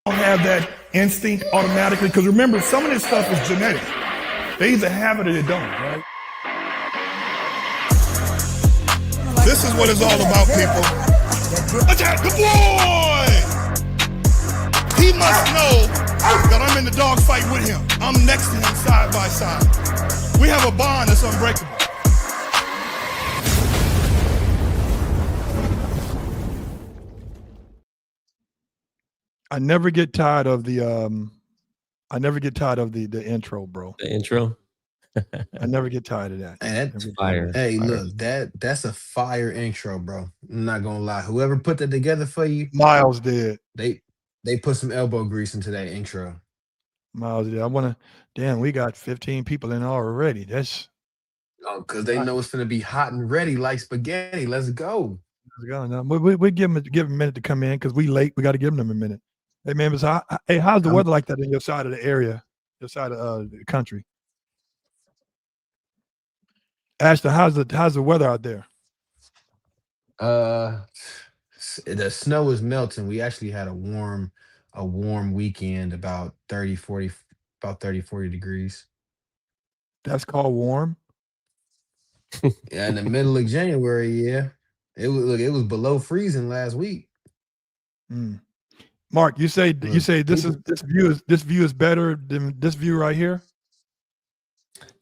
don't have that instinct automatically, because remember, some of this stuff is genetic. They either have it or they don't, right? This is what it's all about, people. Attack the boy! He must know that I'm in the dog fight with him. I'm next to him side by side. We have a bond that's unbreakable. I never get tired of the the intro, bro. The intro. I never get tired of that. Hey, that's fire. Hey, fire. look, that's a fire intro, bro. I'm not gonna lie. Whoever put that together for you, Miles did. They put some elbow grease into that intro. Miles did. Damn, we got 15 people in already. That's because they know it's gonna be hot and ready like spaghetti. Let's go. We give them a minute to come in because we late. We got to give them a minute. Hey man, how's the weather like that in your side of the area, your side of the country? Ashton, how's the weather out there? The snow is melting. We actually had a warm weekend, about 30, 40 degrees. That's called warm. Yeah, in the middle of January, yeah. It was below freezing last week. Mark, you say this view is better than this view right here?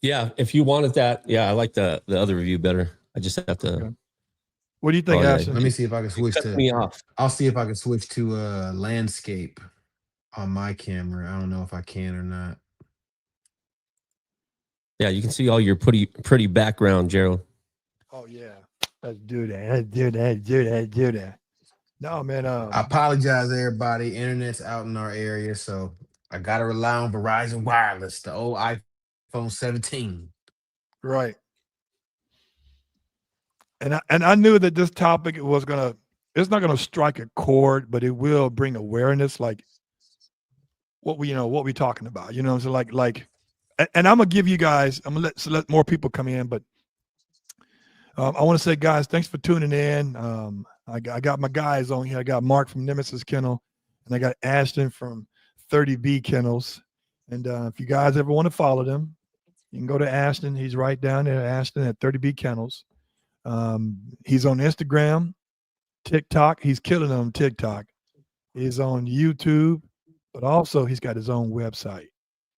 Yeah, if you wanted that, yeah, I like the other view better. I just have to. Okay. What do you think, Ashton? Let me see if I can switch to. Me off. I'll see if I can switch to landscape on my camera. I don't know if I can or not. Yeah, you can see all your pretty background, Gerald. Oh yeah, let's do that. No man. I apologize, everybody. Internet's out in our area, so I gotta rely on Verizon Wireless, the old iPhone 17. Right. And I knew that this topic it's not gonna strike a chord, but it will bring awareness, like what we talking about. You know, so like, and I'm gonna give you guys. I'm gonna let more people come in, but I want to say, guys, thanks for tuning in. I got my guys on here. I got Mark from Nemesis Kennel, and I got Ashton from 30B Kennels. And if you guys ever want to follow them, you can go to Ashton. He's right down there, Ashton at 30B Kennels. He's on Instagram, TikTok. He's killing on TikTok. He's on YouTube, but also he's got his own website.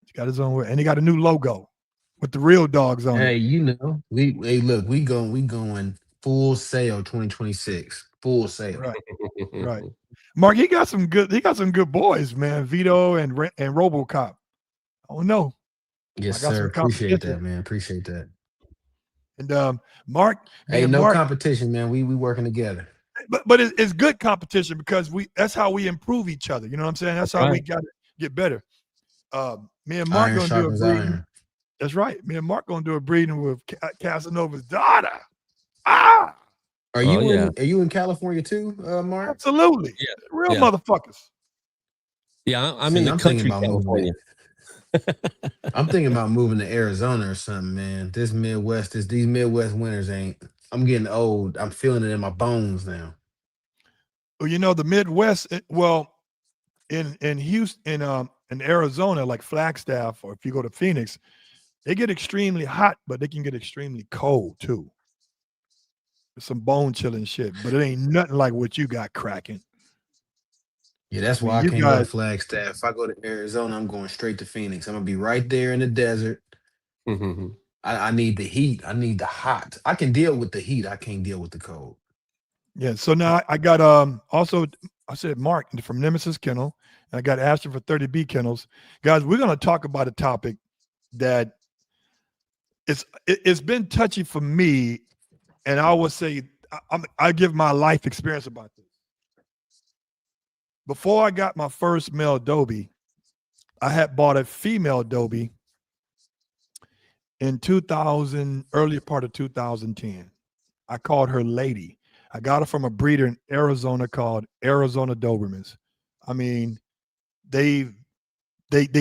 He's got his own, and he got a new logo with the real dogs on it. Hey, we going full sale 2026. Full sale. Right. Mark, he got some good boys, man. Vito and RoboCop. Oh no. Yes, sir. Appreciate that, man. Appreciate that. And Mark, hey, no competition, man. We working together. But it's good competition because that's how we improve each other. You know what I'm saying? That's how we got to get better. Me and Mark gonna do a breeding. That's right. Me and Mark gonna do a breeding with Casanova's daughter. Are you in California too, Mark? Absolutely. Yeah. Real motherfuckers. Yeah, I'm in the country, California. I'm thinking about moving to Arizona or something, man. These Midwest winters ain't. I'm getting old. I'm feeling it in my bones now. Well, you know, the Midwest. In Houston, in Arizona, like Flagstaff, or if you go to Phoenix, they get extremely hot, but they can get extremely cold too. Some bone chilling shit, but it ain't nothing like what you got cracking. Yeah, that's why I can't go to Flagstaff. If I go to Arizona, I'm going straight to Phoenix. I'm gonna be right there in the desert. Mm-hmm. I need the heat. I need the hot. I can deal with the heat. I can't deal with the cold. Yeah. So now I got also I said Mark from Nemesis Kennel, and I got Ashton for 30B Kennels. Guys, we're gonna talk about a topic that it's been touchy for me, and I would say I give my life experience about this. Before I got my first male Dobie, I had bought a female Dobie in early part of 2010. I called her Lady. I got her from a breeder in Arizona called Arizona Dobermans. I mean, they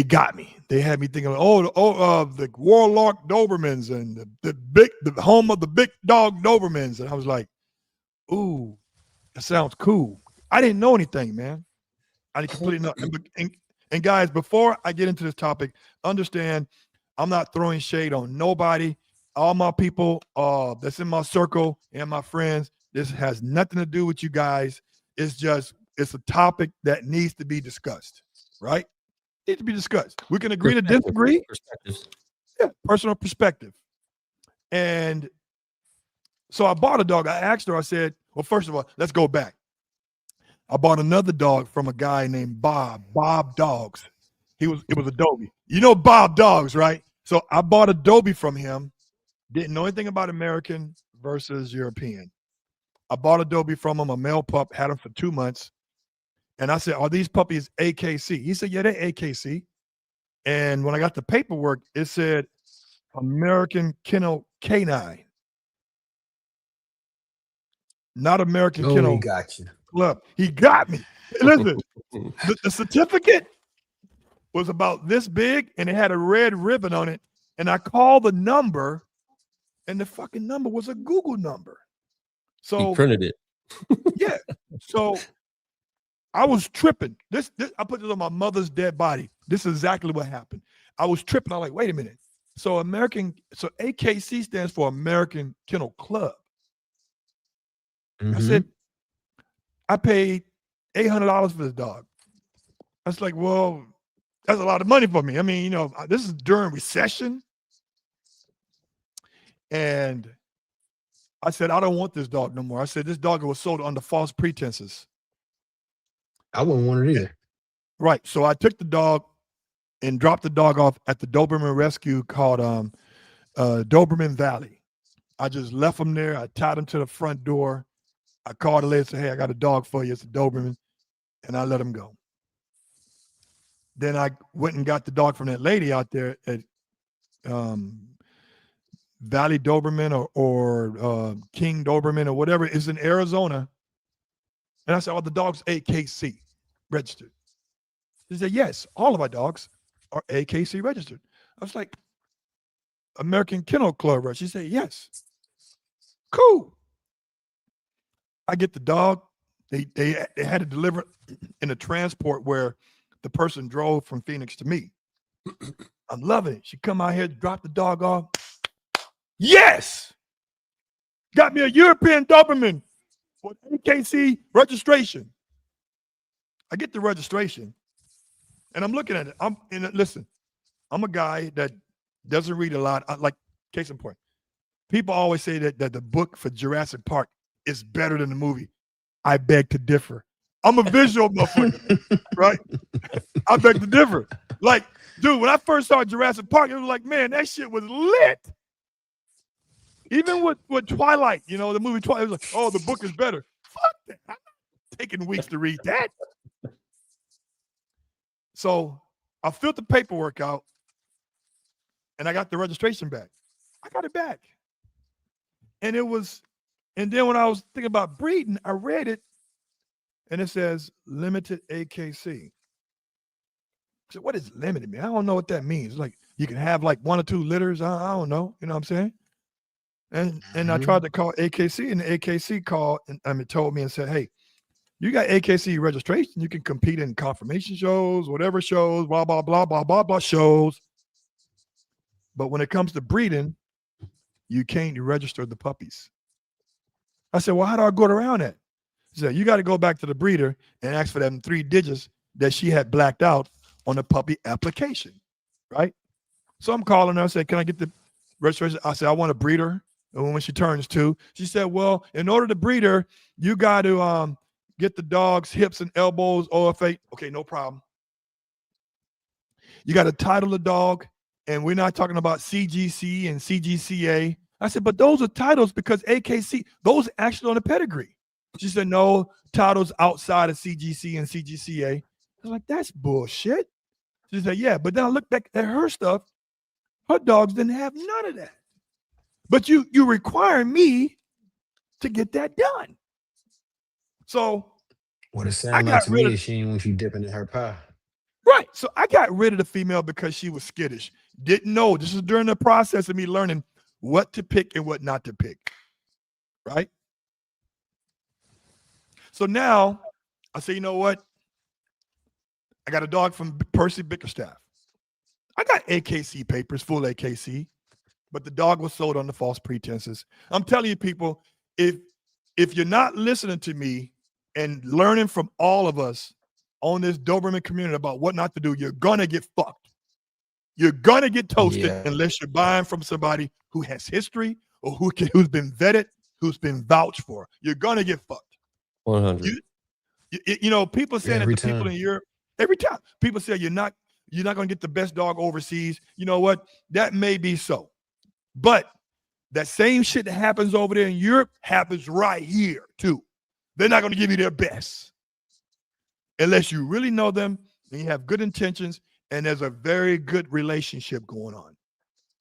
got me. They had me thinking, the Warlock Dobermans and the home of the big dog Dobermans. And I was like, ooh, that sounds cool. I didn't know anything, man. I completely know. And guys, before I get into this topic, understand I'm not throwing shade on nobody. All my people that's in my circle and my friends, this has nothing to do with you guys. It's a topic that needs to be discussed, right? Needs to be discussed. We can agree to disagree. Perspectives. Yeah, personal perspective. And so I bought a dog. I asked her, I said, well, first of all, let's go back. I bought another dog from a guy named Bob Dogs. It was Adobe. You know Bob Dogs, right? So I bought Adobe from him. Didn't know anything about American versus European. I bought Adobe from him, a male pup, had him for 2 months. And I said, are these puppies AKC? He said, yeah, they're AKC. And when I got the paperwork, it said American Kennel Canine, not American Oh, Kennel he got you. Club. He got me. Listen, the certificate was about this big and it had a red ribbon on it. And I called the number and the fucking number was a Google number. So He printed it. yeah. So I was tripping. This I put this on my mother's dead body. This is exactly what happened. I was tripping. I'm like, wait a minute. So AKC stands for American Kennel Club. I said, I paid $800 for this dog. I was like, well, that's a lot of money for me. I mean, this is during recession. And I said, I don't want this dog no more. I said, this dog was sold under false pretenses. I wouldn't want it either. Right. So I took the dog and dropped the dog off at the Doberman rescue called Doberman Valley. I just left him there. I tied him to the front door. I called the lady and said, hey, I got a dog for you. It's a Doberman. And I let him go. Then I went and got the dog from that lady out there at Valley Doberman or King Doberman or whatever is in Arizona. And I said, oh, the dog's AKC registered. She said, yes, all of our dogs are AKC registered. I was like, American Kennel Club. She said, yes. Cool. I get the dog. They had to deliver in a transport where the person drove from Phoenix to me. I'm loving it. She come out here, drop the dog off. Yes. Got me a European Doberman with AKC registration. I get the registration and I'm looking at it. Listen, I'm a guy that doesn't read a lot. Like, case in point, people always say that the book for Jurassic Park is better than the movie. I beg to differ. I'm a visual motherfucker, right? I beg to differ. Like, dude, when I first saw Jurassic Park, it was like, man, that shit was lit. Even with Twilight, the movie Twilight, it was like, oh, the book is better. Fuck that. I'm not taking weeks to read that. So I filled the paperwork out and I got the registration back. I got it back. And then when I was thinking about breeding, I read it and it says limited AKC. I said, what is limited, man? I don't know what that means. Like, you can have like 1 or 2 litters. I don't know. You know what I'm saying? And I tried to call AKC and the AKC called and told me and said, hey, you got AKC registration. You can compete in confirmation shows, whatever shows, blah, blah, blah, blah, blah, blah shows. But when it comes to breeding, you can't register the puppies. I said, well, how do I go around that? He said, you got to go back to the breeder and ask for them 3 digits that she had blacked out on the puppy application, right? So I'm calling her. I said, can I get the registration? I said, I want a breeder. And when she turns 2, she said, well, in order to breed her, you got to get the dog's hips and elbows, OFA. Okay, no problem. You got to title the dog. And we're not talking about CGC and CGCA. I said, but those are titles because AKC, those are actually on the pedigree. She said, no, titles outside of CGC and CGCA. I was like, that's bullshit. She said, yeah, but then I looked back at her stuff. Her dogs didn't have none of that. But you require me to get that done. So what it sounds like to me is she didn't want you dipping in her pie. Right. So I got rid of the female because she was skittish. Didn't know. This is during the process of me learning what to pick and what not to pick. Right. So now I say, you know what? I got a dog from Percy Bickerstaff. I got AKC papers, full AKC, but the dog was sold under false pretenses. I'm telling you, people, if if you're not listening to me and learning from all of us on this Doberman community about what not to do, you're gonna get fucked. You're gonna get toasted Yeah. unless you're buying from somebody who has history or who's been vetted, who's been vouched for. You're gonna get fucked. 100. You you know, people saying that Every the people in time. Europe, every time people say you're not going to get the best dog overseas. You know what? That may be so, but that same shit that happens over there in Europe happens right here too. They're not going to give you their best unless you really know them and you have good intentions and there's a very good relationship going on,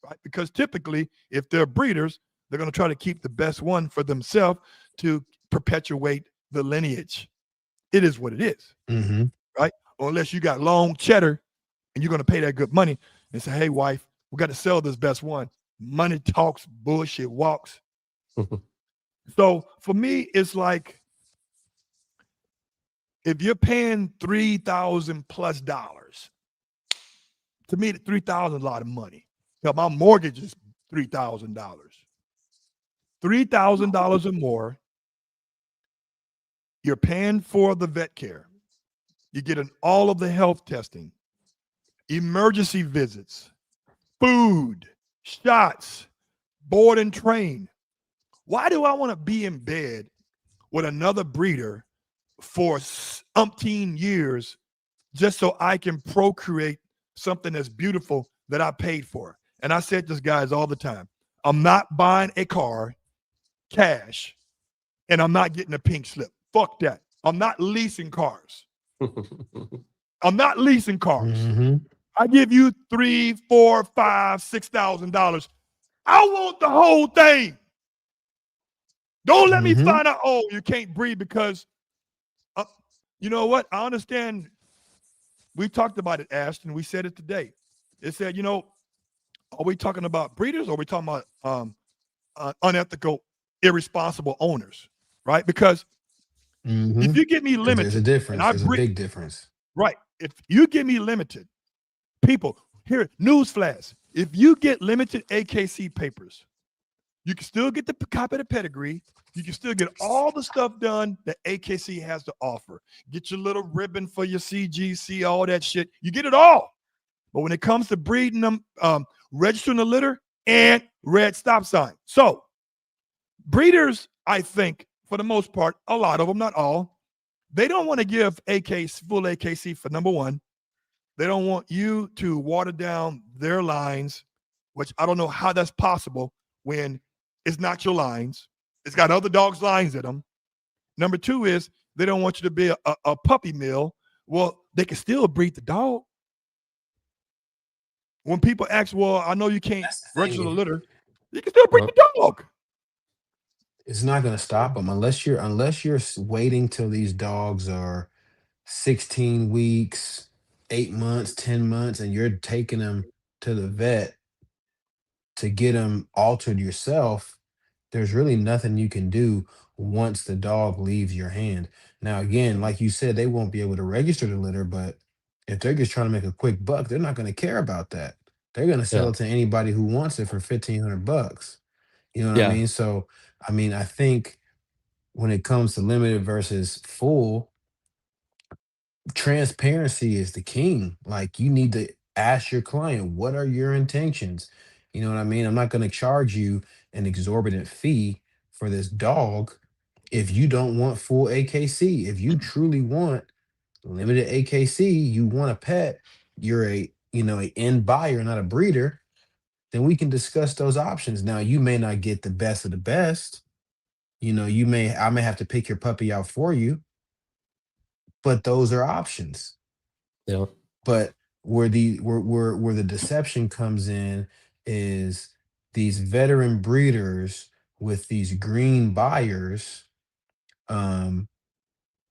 right? Because typically, if they're breeders, they're going to try to keep the best one for themselves to perpetuate the lineage. It is what it is, Mm-hmm. right? Or unless you got long cheddar and you're going to pay that good money and say, hey, wife, we got to sell this best one. Money talks, bullshit walks. So for me, it's like if you're paying $3,000 plus, to me, $3,000 is a lot of money. Now, my mortgage is $3,000. $3,000 or more, you're paying for the vet care. You're getting all of the health testing, emergency visits, food, shots, board and train. Why do I want to be in bed with another breeder for umpteen years just so I can procreate something that's beautiful that I paid for? And I said this, guys, all the time. I'm not buying a car cash and I'm not getting a pink slip. Fuck that. I'm not leasing cars. I'm not leasing cars. Mm-hmm. I give you $3, $4, $5, $6,000. I want the whole thing. Don't let me Mm-hmm. find out, oh, you can't breathe because, you know what? I understand. We talked about it, Ashton. We said it today. It said, are we talking about breeders or are we talking about unethical, irresponsible owners, right? Because Mm-hmm. if you get me Because there's a limited and difference. I There's a breed, big difference. right? If you get me limited, people, here, newsflash. If you get limited AKC papers, you can still get the copy of the pedigree. You can still get all the stuff done that AKC has to offer. Get your little ribbon for your CGC, all that shit. You get it all. But when it comes to breeding them, registering the litter, and red stop sign. So breeders, I think, for the most part, a lot of them, not all, they don't want to give full AKC for number one. They don't want you to water down their lines, which I don't know how that's possible when it's not your lines. It's got other dogs' lines in them. Number two is they don't want you to be a puppy mill. Well, they can still breed the dog. When people ask, well, I know you can't That's the register thing. the litter, you can still breed Uh, the dog. It's not going to stop them unless you're waiting till these dogs are 16 weeks, 8 months, 10 months, and you're taking them to the vet to get them altered yourself. There's really nothing you can do once the dog leaves your hand. Now, again, like you said, they won't be able to register the litter, but if they're just trying to make a quick buck, they're not going to care about that. They're going to sell yeah. it to anybody who wants it for 1,500 bucks. You know what I Yeah. mean? So, I mean, I think when it comes to limited versus full, transparency is the king. Like, you need to ask your client, what are your intentions? You know what I mean? I'm not going to charge you an exorbitant fee for this dog if you don't want full AKC. If you truly want limited AKC, you want a pet, you're a end buyer, not a breeder, then we can discuss those options. Now, you may not get the best of the best. I may have to pick your puppy out for you, but those are options. Yeah. But where the deception comes in is these veteran breeders with these green buyers, um,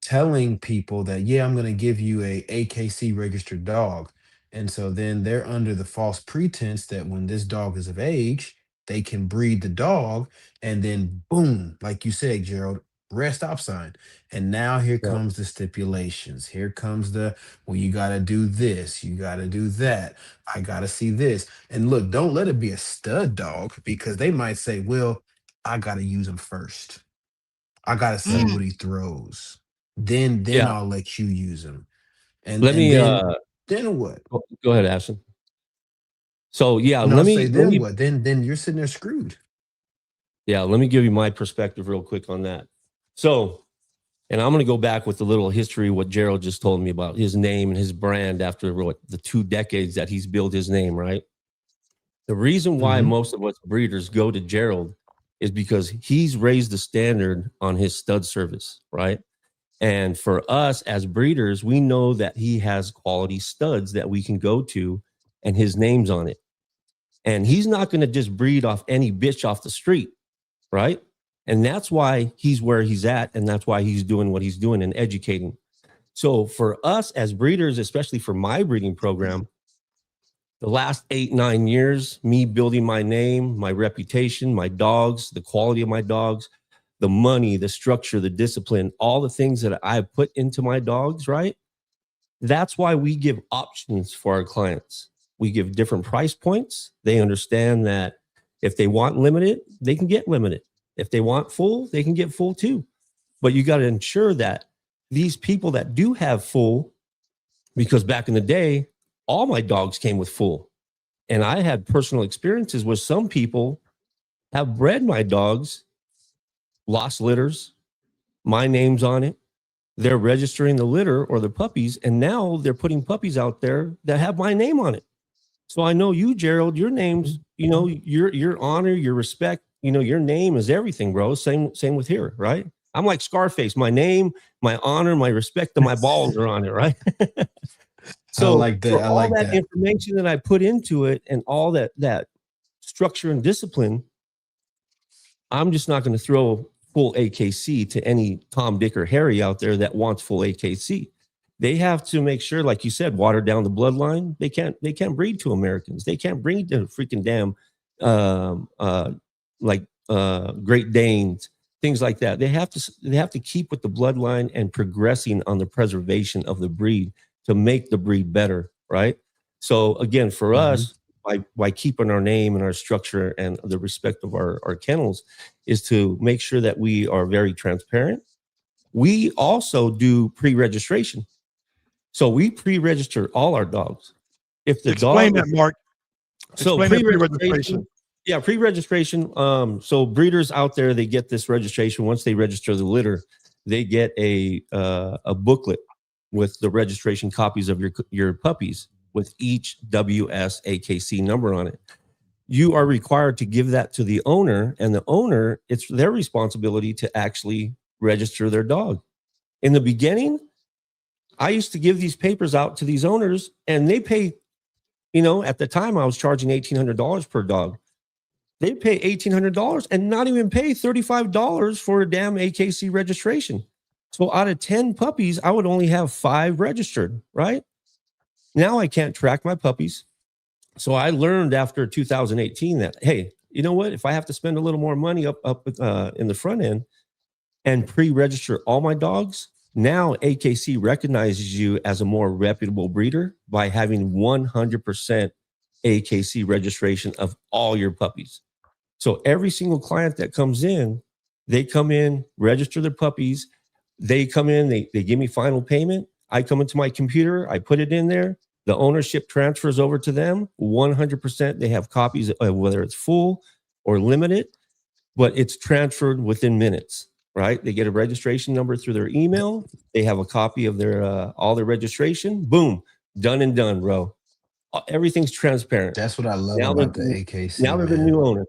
telling people that, yeah, I'm going to give you a AKC registered dog. And so then they're under the false pretense that when this dog is of age, they can breed the dog. And then boom, like you said, Gerald, red stop sign. And now here Yeah. comes the stipulations. Here comes the, well, you got to do this, you got to do that. I got to see this. And look, don't let it be a stud dog, because they might say, well, I got to use him first. I got to see Mm. what he throws. Then Yeah. I'll let you use him. And Let and me then what? go ahead, Ashton. So yeah, No, I'll let say me then what? Then you're sitting there screwed. yeah, let me give you my perspective real quick on that. So, and I'm going to go back with a little history, what Gerald just told me about his name and his brand after what, the 2 decades that he's built his name, right? The reason why Mhm. most of us breeders go to Gerald is because he's raised the standard on his stud service, right? And for us as breeders, we know that he has quality studs that we can go to and his name's on it. And he's not going to just breed off any bitch off the street, right? And that's why he's where he's at. And that's why he's doing what he's doing and educating. So for us as breeders, especially for my breeding program, the last 8-9 years, me building my name, my reputation, my dogs, the quality of my dogs, the money, the structure, the discipline, all the things that I put into my dogs, right? That's why we give options for our clients. We give different price points. They understand that if they want limited, they can get limited. If they want full, they can get full too. But you got to ensure that these people that do have full, because back in the day, all my dogs came with full. And I had personal experiences where some people have bred my dogs, lost litters, my name's on it. They're registering the litter or the puppies, and now they're putting puppies out there that have my name on it. So I know you, Gerald, your name's, your honor, your respect, your name is everything, bro. Same with here, right? I'm like Scarface. My name, my honor, my respect, and my balls are on it, right? I So like that. for I all like that that. information that I put into it and all that structure and discipline, I'm just not going to throw full AKC to any Tom, Dick, or Harry out there that wants full AKC. They have to make sure, like you said, water down the bloodline. They can't breed to Americans. They can't breed to freaking damn Great Danes, things like that. They have to keep with the bloodline and progressing on the preservation of the breed to make the breed better, right? So again, for Mhm. us, by keeping our name and our structure and the respect of our kennels, is to make sure that we are very transparent. We also do pre-registration. So we pre-register all our dogs. If the Explain dog, that, Mark. so Explain that pre-registration, pre-registration. yeah, pre-registration. So breeders out there, they get this registration. Once they register the litter, they get a booklet with the registration copies of your puppies with each WS AKC number on it. You are required to give that to the owner, and the owner, it's their responsibility to actually register their dog. In the beginning, I used to give these papers out to these owners, and they pay, at the time I was charging $1,800 per dog. They pay $1,800 and not even pay $35 for a damn AKC registration. So out of 10 puppies, I would only have 5 registered, right? Now I can't track my puppies. So I learned after 2018 that, hey, you know what? If I have to spend a little more money up in the front end and pre-register all my dogs, now AKC recognizes you as a more reputable breeder by having 100% AKC registration of all your puppies. So every single client that comes in, they come in, register their puppies. They come in, they give me final payment. I come into my computer, I put it in there. The ownership transfers over to them 100%. They have copies of whether it's full or limited, but it's transferred within minutes, right? They get a registration number through their email. They have a copy of their all their registration. Boom, done and done, bro. Everything's transparent. That's what I love Now about the they're, AKC, now they're the new man. one.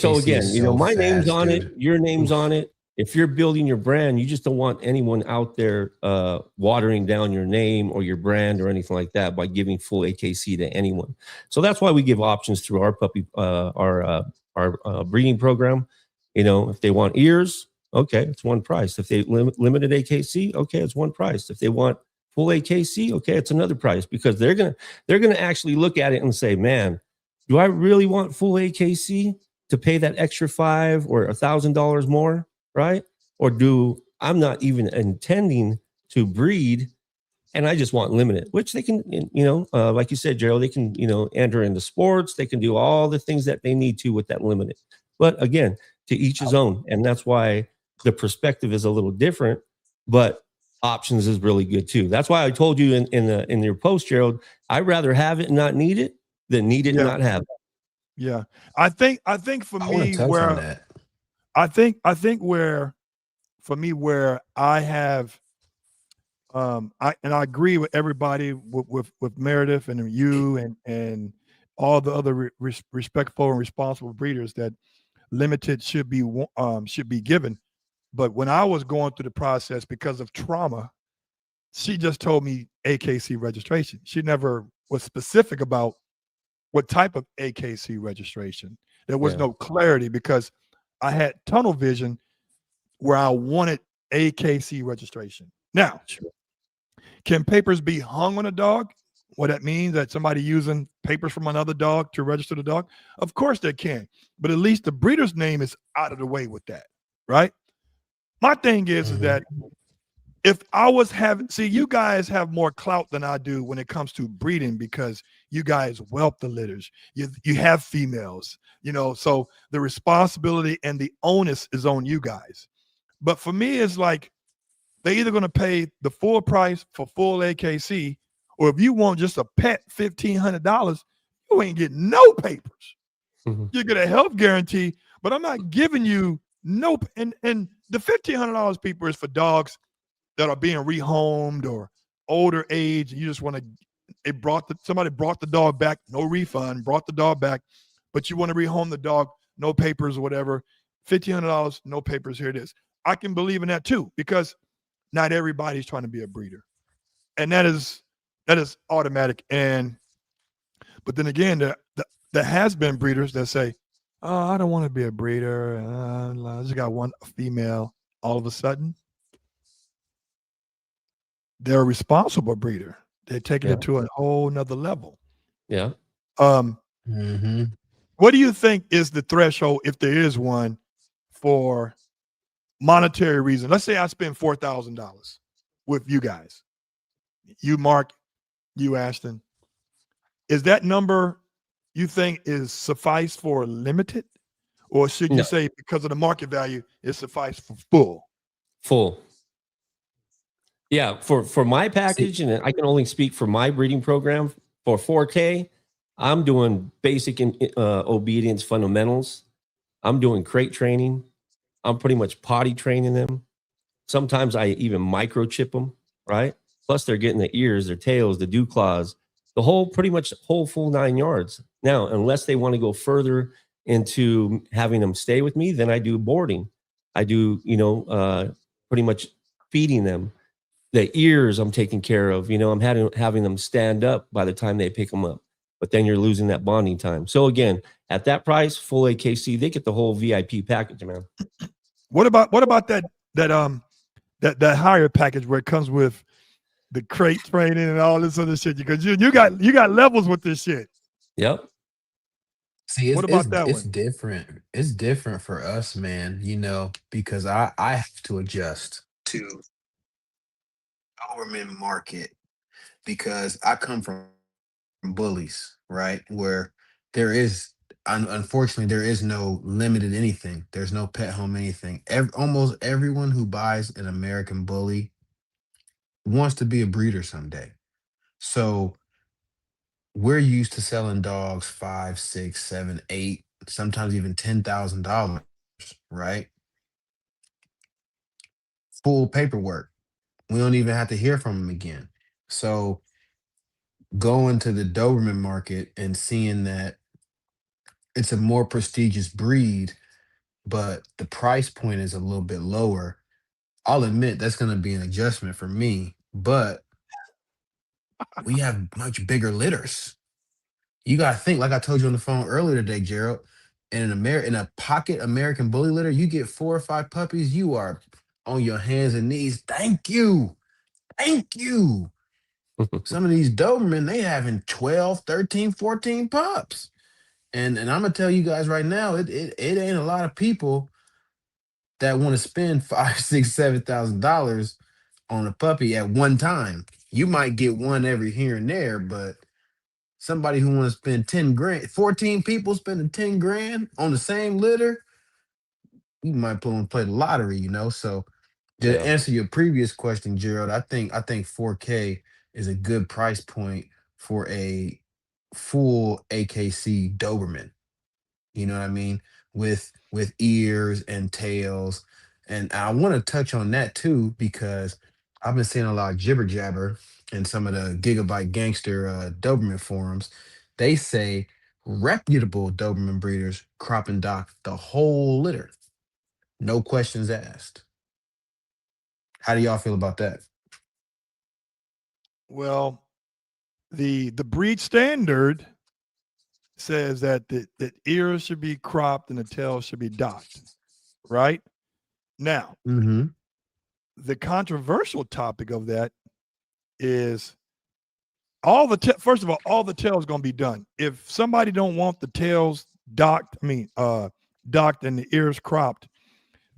So AKC again, is so my name's fast, on it, dude. your name's Oof. on it. If you're building your brand, you just don't want anyone out there watering down your name or your brand or anything like that by giving full AKC to anyone. So that's why we give options through our puppy, our breeding program. If they want ears, okay, it's one price. If they limited AKC, okay, it's one price. If they want full AKC, okay, it's another price, because they're gonna actually look at it and say, man, do I really want full AKC? to pay that extra $500 or $1,000 more, right? Or do I'm not even intending to breed and I just want limited, which they can, like you said, Gerald, they can, enter into sports. They can do all the things that they need to with that limited. But again, to each his own. And that's why the perspective is a little different, but options is really good too. That's why I told you in your post, Gerald, I'd rather have it and not need it than need it and not have it. Yeah. I think for I want me to touch on where that. I think where for me where I have I agree with everybody with Meredith and you and all the other respectful and responsible breeders that limited should be given. But when I was going through the process because of trauma, she just told me AKC registration. She never was specific about what type of AKC registration. There was Yeah. no clarity because I had tunnel vision where I wanted AKC registration. Now, Sure. can papers be hung on a dog? What that means that somebody using papers from another dog to register the dog? Of course they can, but at least the breeder's name is out of the way with that, right? My thing is Mhm. that if I was having, see, you guys have more clout than I do when it comes to breeding because you guys whelp the litters. You have females, so the responsibility and the onus is on you guys. But for me, it's like they're either going to pay the full price for full AKC, or if you want just a pet $1,500, you ain't getting no papers. Mhm. You get a health guarantee, but I'm not giving you no. And the $1,500 people is for dogs that are being rehomed or older age. You just want to. Somebody brought the dog back, no refund, brought the dog back, but you want to rehome the dog, no papers or whatever. $1,500, no papers. Here it is. I can believe in that too because not everybody's trying to be a breeder, and that is automatic. And but then again, there has been breeders that say, "Oh, I don't want to be a breeder. I just got one female." All of a sudden, they're a responsible breeder. They're taking Yeah. it to a whole nother level. Yeah. Um, Mhm. what do you think is the threshold, if there is one, for monetary reason? Let's say I spend $4,000 with you guys. You, Mark, you, Ashton. Is that number you think is suffice for limited? Or should you No, say because of the market value, it suffice for full? full. Yeah, for my See, package, and I can only speak for my breeding program for 4K. I'm doing basic obedience fundamentals. I'm doing crate training. I'm pretty much potty training them. Sometimes I even microchip them, right? Plus they're getting the ears, their tails, the dew claws, the whole pretty much whole full 9 yards. Now, unless they want to go further into having them stay with me, then I do boarding. I do, pretty much feeding them. The ears I'm taking care of. I'm having them stand up by the time they pick them up. But then you're losing that bonding time. So again, at that price, full AKC, they get the whole VIP package, man. What about that higher package where it comes with the crate training and all this other shit? Because you got levels with this shit. Yep. see, What it's it's about that it's one? different. It's different for us, man. Because I have to adjust to government market because I come from bullies, right? Where there is, unfortunately, there is no limited anything. There's no pet home anything. Almost everyone who buys an American bully wants to be a breeder someday. So we're used to selling dogs 5, 6, 7, 8, sometimes even $10,000, right? Full paperwork. We don't even have to hear from them again. So going to the Doberman market and seeing that it's a more prestigious breed, but the price point is a little bit lower. I'll admit that's going to be an adjustment for me, but we have much bigger litters. You got to think, like I told you on the phone earlier today, Gerald, in a pocket American bully litter, you get 4 or 5 puppies, you are on your hands and knees. Thank you. Thank you. Some of these Doberman, they having 12, 13, 14 pups. And I'm gonna tell you guys right now, it ain't a lot of people that want to spend five, six, $7,000 on a puppy at one time. You might get one every here and there, but somebody who wants to spend 10 grand, 14 people spending 10 grand on the same litter, you might play the lottery, you know. So to Yeah. answer your previous question, Gerald, I think 4K is a good price point for a full AKC Doberman. You know what I mean? With ears and tails. And I want to touch on that too, because I've been seeing a lot of jibber jabber in some of the Gigabyte Gangster Doberman forums. They say reputable Doberman breeders crop and dock the whole litter, no questions asked. How do y'all feel about that? Well, the breed standard says that the ears should be cropped and the tail should be docked, right? Now, Mm-hmm. the controversial topic of that is first of all the tails going to be done. If somebody don't want the tails docked, docked and the ears cropped,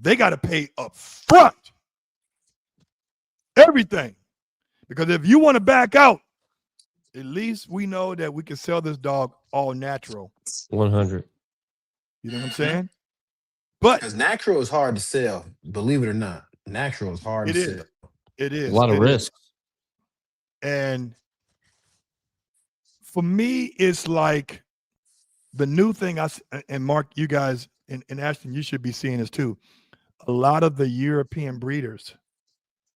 they got to pay up front everything. Because if you want to back out, at least we know that we can sell this dog all natural. 100. You know what I'm saying? But Because natural is hard to sell, believe it or not. Natural is hard it to is. sell. It A is. lot of It is. risks. And for me, it's like the new thing and Mark, you guys, and Ashton, you should be seeing this too. A lot of the European breeders,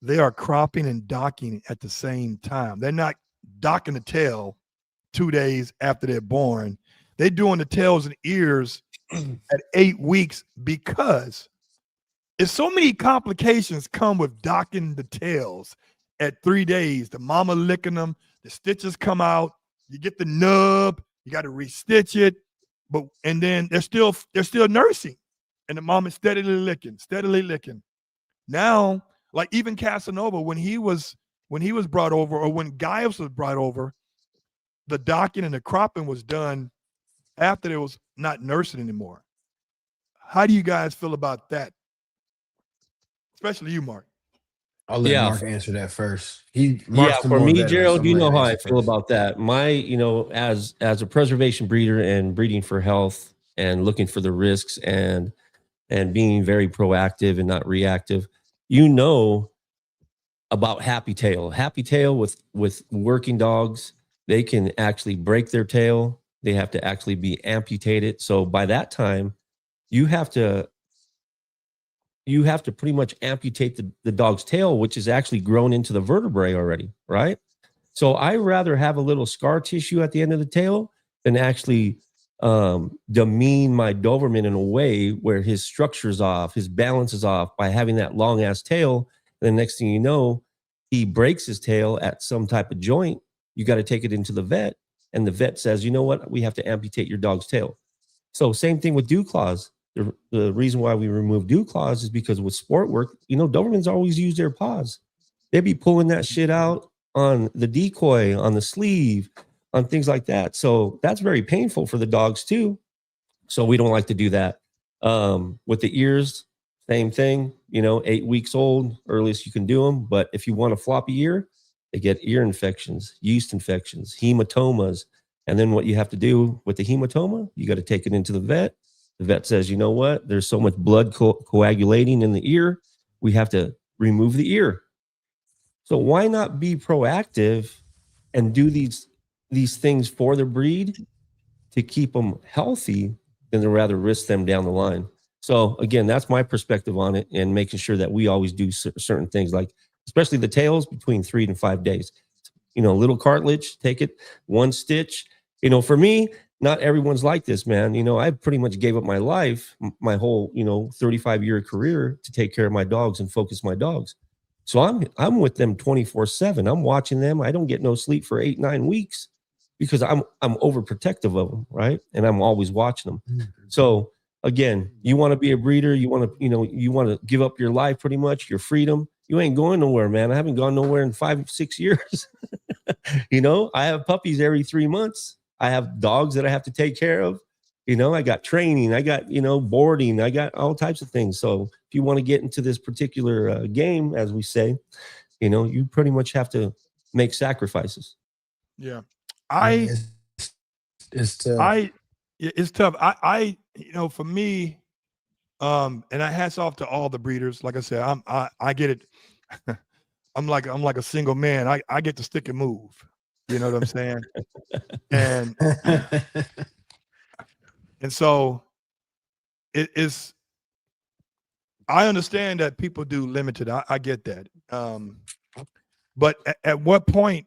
they are cropping and docking at the same time. They're not docking the tail 2 days after they're born. They're doing the tails and ears at 8 weeks because it's so many complications come with docking the tails at 3 days. The mama licking them, the stitches come out, you get the nub, you got to restitch it, and then they're still nursing, and the mom is steadily licking. Now, like even Casanova, when he was brought over, or when Gaius was brought over, the docking and the cropping was done after they was not nursing anymore. How do you guys feel about that? Especially you, Mark. I'll let Yeah. Mark answer that first. Yeah. Mark's the For more me, veteran, so Gerald, I'm you gonna let know him how answer I feel first. about that. As a preservation breeder and breeding for health and looking for the risks and being very proactive and not reactive, you know about Happy Tail. Happy Tail with working dogs, they can actually break their tail. They have to actually be amputated. So by that time, you have to pretty much amputate the dog's tail, which is actually grown into the vertebrae already, right? So I rather have a little scar tissue at the end of the tail than actually demean my Doberman in a way where his structure's off, his balance is off by having that long ass tail. And the next thing you know, he breaks his tail at some type of joint. You got to take it into the vet, and the vet says, you know what, we have to amputate your dog's tail. So same thing with dew claws. The reason why we remove dew claws is because with sport work, Dobermans always use their paws. They'd be pulling that shit out on the decoy, on the sleeve, on things like that. So that's very painful for the dogs too. So we don't like to do that. With the ears, same thing, 8 weeks old, earliest you can do them. But if you want a floppy ear, they get ear infections, yeast infections, hematomas. And then what you have to do with the hematoma, you got to take it into the vet. The vet says, you know what? There's so much blood coagulating in the ear. We have to remove the ear. So why not be proactive and do these things for the breed to keep them healthy than to rather risk them down the line? So again, that's my perspective on it, and making sure that we always do certain things, like especially the tails, between 3 to 5 days. Little cartilage, take it, one stitch. For me, not everyone's like this, man. I pretty much gave up my life, my whole 35-year career, to take care of my dogs and focus my dogs. So I'm with them 24/7. I'm watching them. I don't get no sleep for 8-9 weeks because I'm overprotective of them, right? And I'm always watching them. So again, you want to be a breeder, you want to give up your life, pretty much your freedom. You ain't going nowhere, man. I haven't gone nowhere in 5-6 years. I have puppies every 3 months. I have dogs that I have to take care of. I got training, I got, boarding, I got all types of things. So if you want to get into this particular game, as we say, you pretty much have to make sacrifices. Yeah. Yeah, I it's tough. I it's tough. For me, and I hats off to all the breeders. Like I said, I get it. I'm like a single man. I get to stick and move. You know what I'm saying? And and so it's I understand that people do limited. I get that. But at what point,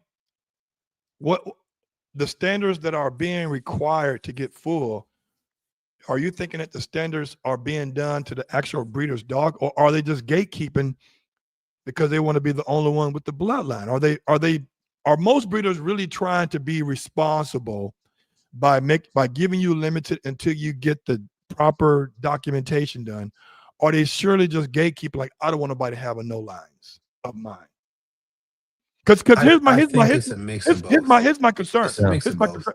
what the standards that are being required to get full, are you thinking that the standards are being done to the actual breeder's dog, or are they just gatekeeping because they want to be the only one with the bloodline? Are most breeders really trying to be responsible by giving you limited until you get the proper documentation done? Or they surely just gatekeep, like, I don't want nobody to have a no lines of mine. Because here's my I here's my think here's, it's a mix here's, of here's my both. here's my concern. It's a mix Here's of my both. concern.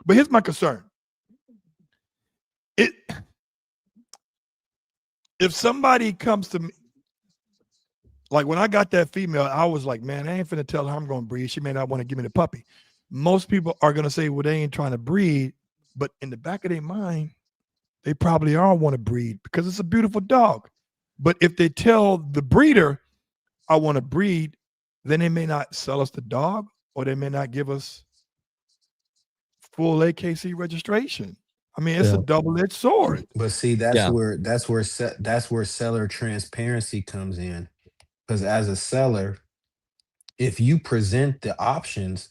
But here's my concern. It if somebody comes to me, like when I got that female, I was like, man, I ain't finna tell her I'm gonna breed. She may not want to give me the puppy. Most people are gonna say, well, they ain't trying to breed, but in the back of their mind, they probably are want to breed because it's a beautiful dog. But if they tell the breeder, I want to breed, then they may not sell us the dog, or they may not give us full AKC registration. I mean, it's a Yeah. double-edged sword. But see, Yeah. that's where seller transparency comes in. Because as a seller, if you present the options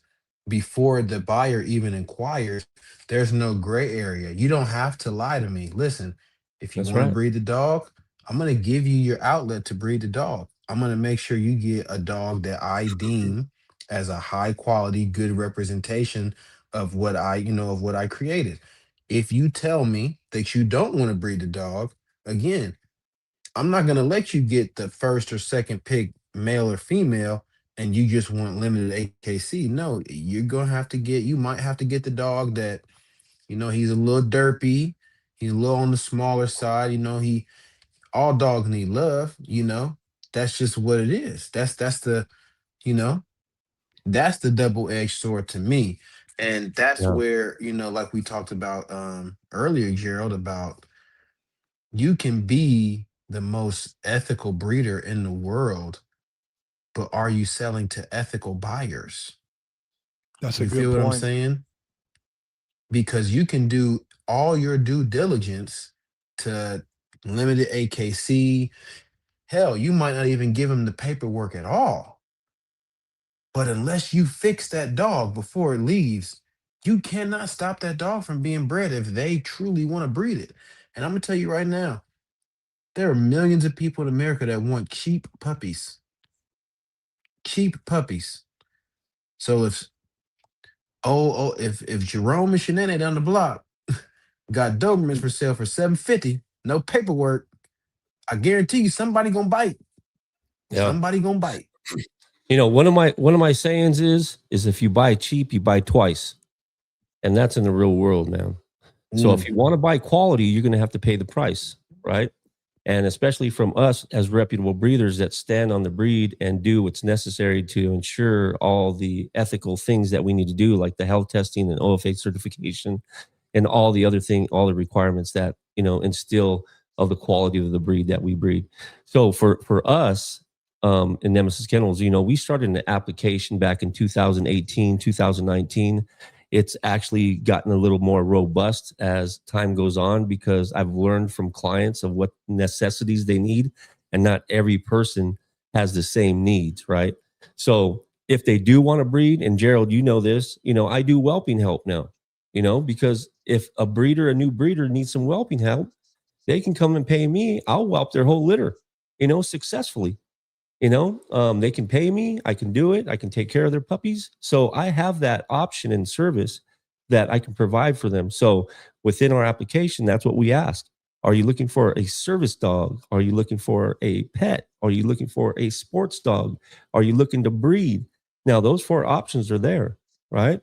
before the buyer even inquires, there's no gray area. You don't have to lie to me. Listen, if you That's want to right. breed the dog, I'm going to give you your outlet to breed the dog. I'm going to make sure you get a dog that I deem as a high quality, good representation of of what I created. If you tell me that you don't want to breed the dog, again, I'm not gonna let you get the first or second pick, male or female, and you just want limited AKC. No, you're gonna have to get. You might have to get the dog that he's a little derpy. He's a little on the smaller side. He all dogs need love. That's just what it is. You know that's the double edged sword to me, and that's Yeah. where like we talked about earlier, Gerald, about you can be the most ethical breeder in the world, but are you selling to ethical buyers? That's a You good feel what I'm point. saying? Because you can do all your due diligence to limited AKC. Hell, you might not even give them the paperwork at all. But unless you fix that dog before it leaves, you cannot stop that dog from being bred if they truly want to breed it. And I'm going to tell you right now, there are millions of people in America that want cheap puppies. Cheap puppies. So if Jerome and Shenanigans down the block got Dobermans for sale for 750, no paperwork, I guarantee you somebody gonna bite. Yeah. Somebody gonna bite. One of my sayings is if you buy cheap, you buy twice. And that's in the real world, man. So if Mm. you want to buy quality, you're going to have to pay the price, right? And especially from us as reputable breeders that stand on the breed and do what's necessary to ensure all the ethical things that we need to do, like the health testing and OFA certification and all the other all the requirements that, instill of the quality of the breed that we breed. So for us, in Nemesis Kennels, we started an application back in 2018, 2019. It's actually gotten a little more robust as time goes on because I've learned from clients of what necessities they need, and not every person has the same needs, right? So if they do want to breed, and Gerald, you know this, I do whelping help now, because if a new breeder needs some whelping help, they can come and pay me. I'll whelp their whole litter, successfully. They can pay me, I can do it, I can take care of their puppies. So I have that option and service that I can provide for them. So within our application, that's what we ask. Are you looking for a service dog? Are you looking for a pet? Are you looking for a sports dog? Are you looking to breed? Now those four options are there, right?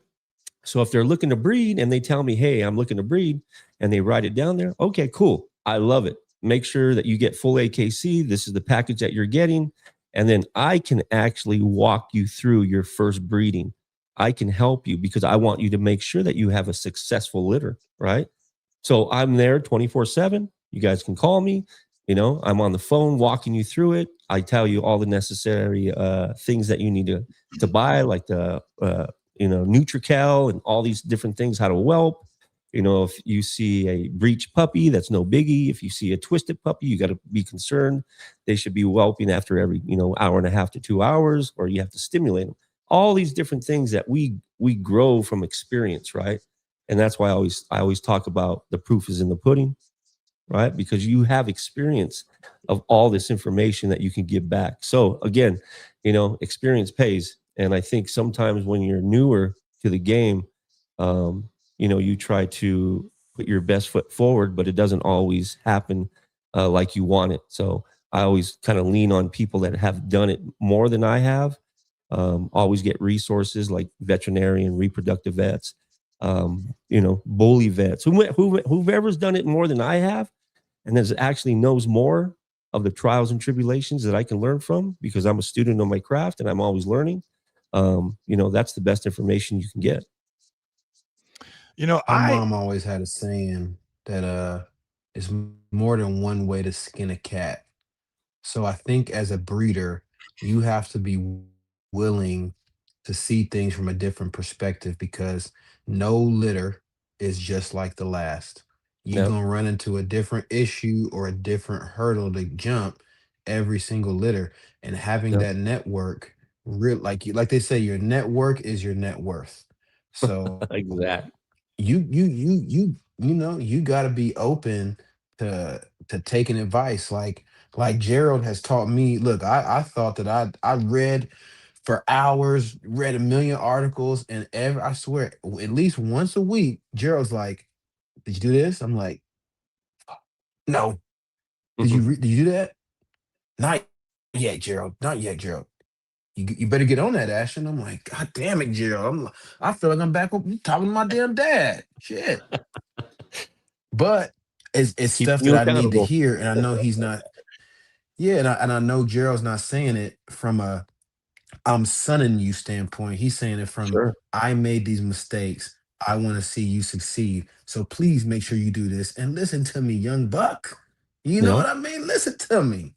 So if they're looking to breed and they tell me, hey, I'm looking to breed, and they write it down there, okay, cool. I love it. Make sure that you get full AKC. This is the package that you're getting. And then I can actually walk you through your first breeding. I can help you because I want you to make sure that you have a successful litter, right? So I'm there 24/7. You guys can call me. I'm on the phone walking you through it. I tell you all the necessary things that you need to buy, like the NutriCal and all these different things, how to whelp. If you see a breech puppy, that's no biggie. If you see a twisted puppy, you got to be concerned. They should be whelping after every, hour and a half to 2 hours, or you have to stimulate them. All these different things that we grow from experience, right? And that's why I always talk about the proof is in the pudding, right? Because you have experience of all this information that you can give back. So again, experience pays. And I think sometimes when you're newer to the game, you try to put your best foot forward, but it doesn't always happen like you want it. So I always kind of lean on people that have done it more than I have. Always get resources like veterinarian, reproductive vets, bully vets, whoever's done it more than I have, and that actually knows more of the trials and tribulations that I can learn from, because I'm a student of my craft and I'm always learning. That's the best information you can get. My I mom always had a saying that it's more than one way to skin a cat. So I think as a breeder, you have to be willing to see things from a different perspective, because no litter is just like the last. You're Yep. gonna run into a different issue or a different hurdle to jump every single litter. And having Yep. that network, real like they say, your network is your net worth. So Exactly. you got to be open to taking advice, like Gerald has taught me. Look, I thought that I read for hours, read a million articles, and I swear at least once a week Gerald's like, did you do this? I'm like, no. Did you do that? Not yet, Gerald. Not yet, Gerald. You better get on that, Ashton. I'm like, God damn it, Gerald. I feel like I'm back talking to my damn dad. Shit. But it's Keeping stuff that you I need to accountable. hear, and I know he's not. Yeah, and I know Gerald's not saying it from a I'm sunning you standpoint. He's saying it from Sure. I made these mistakes. I want to see you succeed. So please make sure you do this and listen to me, young buck. You know Yeah. what I mean? Listen to me.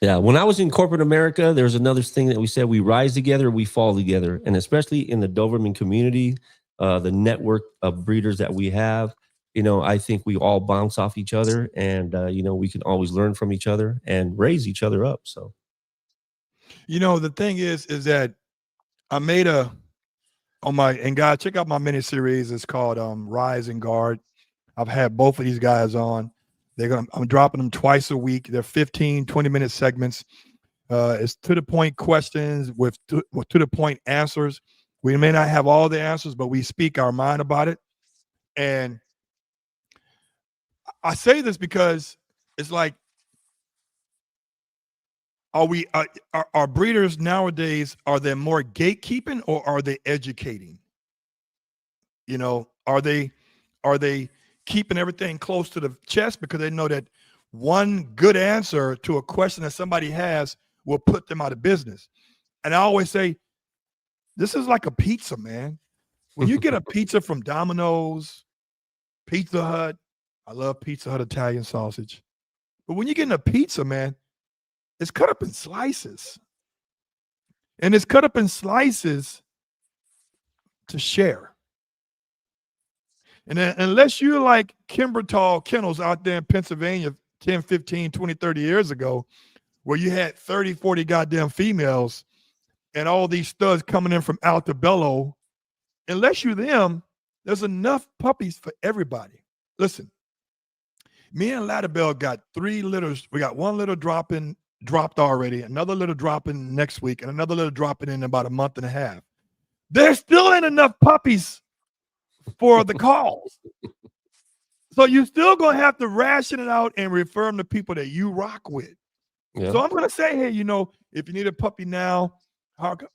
Yeah. When I was in corporate America, there's another thing that we said: we rise together, we fall together. And especially in the Doberman community, the network of breeders that we have, I think we all bounce off each other, and, we can always learn from each other and raise each other up. So, the thing is that I made a on my and guys, check out my mini series. It's called Rise and Guard. I've had both of these guys on. I'm dropping them twice a week. They're 15, 20-minute segments. It's to the point questions with to the point answers. We may not have all the answers, but we speak our mind about it. And I say this because it's like, are breeders nowadays, are they more gatekeeping or are they educating? Are they keeping everything close to the chest because they know that one good answer to a question that somebody has will put them out of business? And I always say, this is like a pizza, man. When you get a pizza from Domino's, Pizza Hut, I love Pizza Hut Italian sausage. But when you're getting a pizza, man, it's cut up in slices. And it's cut up in slices to share. And then, unless you're like Kimbertall Kennels out there in Pennsylvania 10, 15, 20, 30 years ago, where you had 30, 40 goddamn females and all these studs coming in from Altobello, unless you're them, there's enough puppies for everybody. Listen, me and Ladabelle got 3 litters. We got 1 litter dropped already, another litter dropping next week, and another litter dropping in about a month and a half. There still ain't enough puppies for the calls. So you still gonna have to ration it out and refer them to people that you rock with. yeah. So I'm gonna say, hey, if you need a puppy now,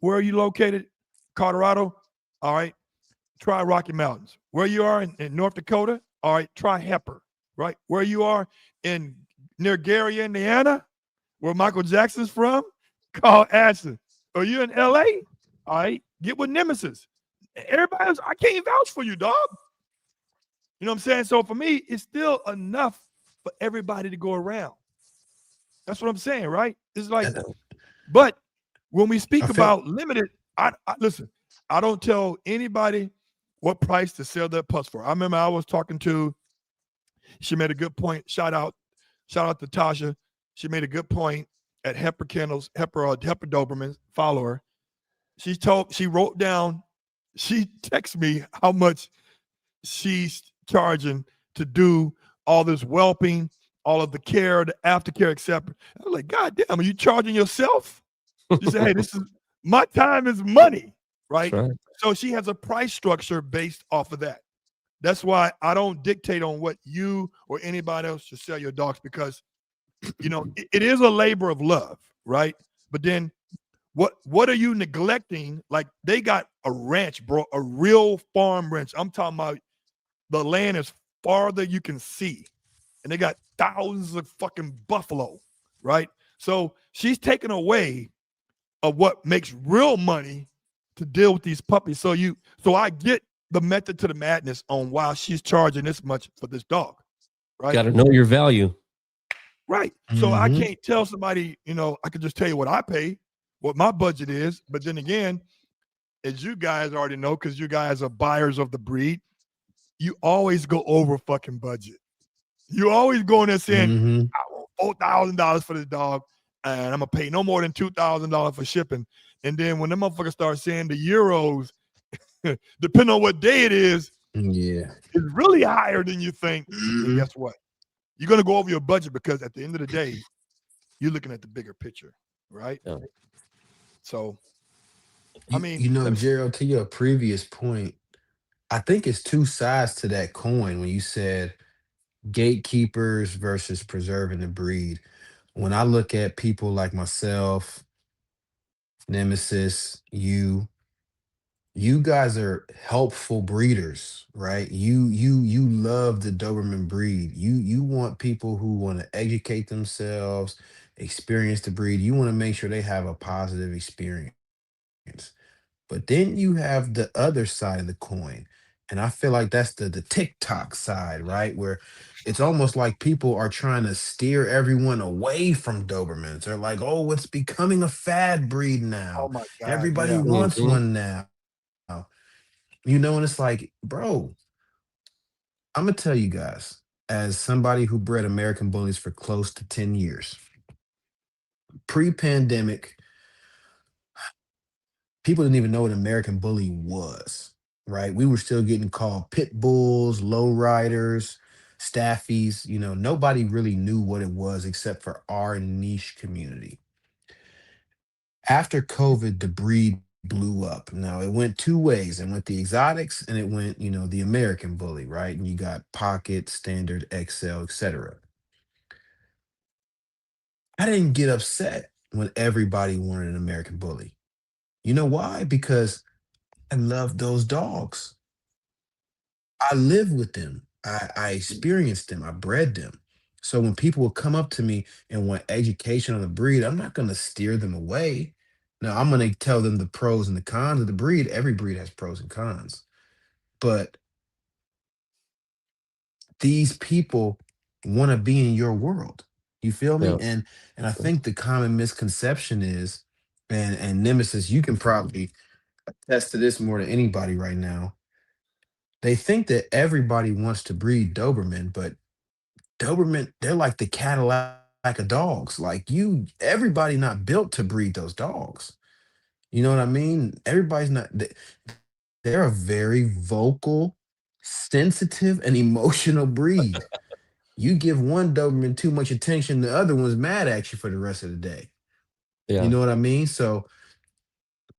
where are you located? Colorado. All right. try Rocky Mountains. Where you are in North Dakota, all right, try Heifer, right? Where you are in near Gary, Indiana, where Michael Jackson's from, call Ashton. Are you in LA? All right, get with Nemesis. Everybody else, I can't vouch for you, dog. You know what I'm saying? So for me, it's still enough for everybody to go around. That's what I'm saying, right? It's like, And but when we I speak felt about limited, I listen. I don't tell anybody what price to sell their putts for. I remember I was talking to. She made a good point. Shout out to Tasha. She made a good point at Hepper Kennels, Hepper Doberman. Follow her. She wrote down. She texted me how much she's charging to do all this whelping, all of the care, the aftercare, etc. I was like, God damn, are you charging yourself? She said, hey, this is my time is money, That's right? right. So she has a price structure based off of that. That's why I don't dictate on what you or anybody else should sell your dogs because it is a labor of love, right? But then what are you neglecting? Like they got a ranch, bro, a real farm ranch. I'm talking about the land is farther you can see, and they got thousands of fucking buffalo, right? So she's taken away of what makes real money to deal with these puppies. So I get the method to the madness on why she's charging this much for this dog, right? Got to know your value. Right. So I hmm can't tell somebody, I can just tell you what I pay, what my budget is. But then again, as you guys already know, because you guys are buyers of the breed, you always go over fucking budget. You always go in there saying, hmm I want $4,000 for this dog, and I'm gonna pay no more than $2,000 for shipping. And then when the motherfuckers start saying the euros, depending on what day it is Yeah. really higher than you think. Then hmm guess what? You're gonna go over your budget because at the end of the day, you're looking at the bigger picture, right? Yeah. So, I You, mean, you know, let me. Gerald, to your previous point, I think it's two sides to that coin when you said gatekeepers versus preserving the breed. When I look at people like myself, Nemesis, you guys are helpful breeders, right? You love the Doberman breed. You want people who want to educate themselves, experience the breed. You want to make sure they have a positive experience. But then you have the other side of the coin. And I feel like that's the TikTok side, right? Where it's almost like people are trying to steer everyone away from Dobermans. They're like, oh, it's becoming a fad breed Oh now. my God, Everybody yeah. wants Mhm. one now. And it's like, bro, I'm gonna tell you guys, as somebody who bred American bullies for close to 10 years, pre-pandemic, people didn't even know what an American bully was, right? We were still getting called pit bulls, low riders, staffies. Nobody really knew what it was except for our niche community. After COVID, the breed blew up. Now it went two ways. It went the exotics and it went, the American bully, right? And you got pocket, standard, XL, etc. I didn't get upset when everybody wanted an American bully. You know why? Because I love those dogs. I live with them. I experienced them. I bred them. So when people will come up to me and want education on the breed, I'm not going to steer them away. No, I'm going to tell them the pros and the cons of the breed. Every breed has pros and cons. But these people want to be in your world. You feel me? Yeah. And I think the common misconception is, and Nemesis, you can probably attest to this more than anybody right now. They think that everybody wants to breed Doberman, but Doberman, they're like the Cadillac of dogs. Like everybody not built to breed those dogs. You know what I mean? Everybody's not. They're a very vocal, sensitive, and emotional breed. You give one Doberman too much attention, the other one's mad at you for the rest of the day. You Yeah. know what I mean? So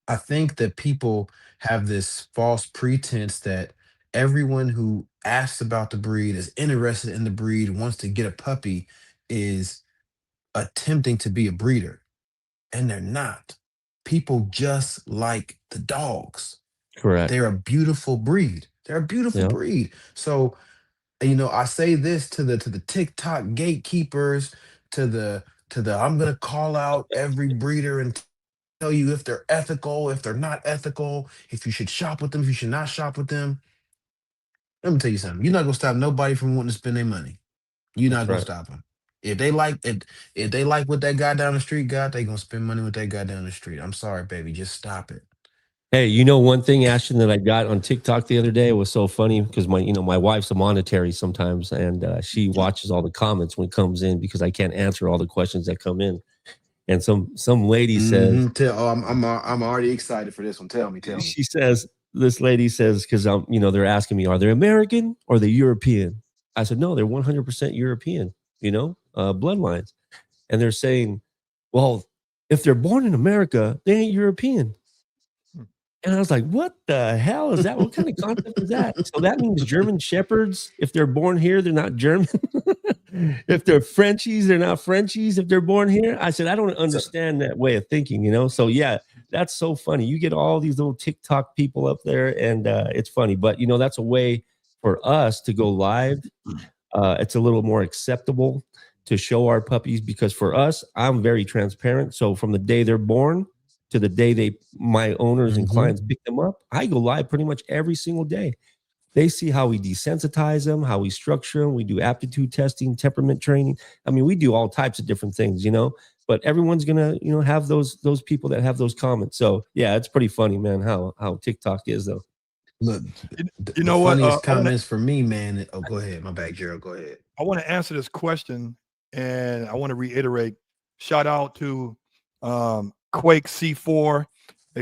I think that people have this false pretense that everyone who asks about the breed, is interested in the breed, wants to get a puppy, is attempting to be a breeder. And they're not. People just like the dogs. Correct. They're a beautiful breed. They're a beautiful Yeah. breed. So, I say this to the TikTok gatekeepers, to the I'm gonna call out every breeder and tell you if they're ethical, if they're not ethical, if you should shop with them, if you should not shop with them. Let me tell you something. You're not gonna stop nobody from wanting to spend their money. You're That's not gonna right. stop them. If they like what that guy down the street got, they gonna spend money with that guy down the street. I'm sorry, baby. Just stop it. Hey, one thing, Ashton, that I got on TikTok the other day was so funny because my wife's a monetary sometimes, and she watches all the comments when it comes in because I can't answer all the questions that come in. And some lady says, I'm already excited for this one. Tell me, tell me. she says, this lady says, because they're asking me, are they American or they European? I said, no, they're 100% European, bloodlines. And they're saying, well, if they're born in America, they ain't European. And I was like, what the hell is that? What kind of concept is that? So that means German shepherds, if they're born here, they're not German. If they're Frenchies, they're not Frenchies. If they're born here, I said, I don't understand that way of thinking, So yeah, that's so funny. You get all these little TikTok people up there, and it's funny. But that's a way for us to go live. It's a little more acceptable to show our puppies because for us, I'm very transparent. So from the day they're born to the day my owners and clients pick them up, I go live pretty much every single day. They see how we desensitize them, how we structure them. We do aptitude testing, temperament training. I mean, we do all types of different things, but everyone's gonna, have those people that have those comments. So yeah, it's pretty funny, man, how TikTok is though. Look, You the know what? funniest comments for me, man. Oh, go ahead. My bad, Gerald. Go ahead. I want to answer this question, and I want to reiterate. Shout out to Quake C4.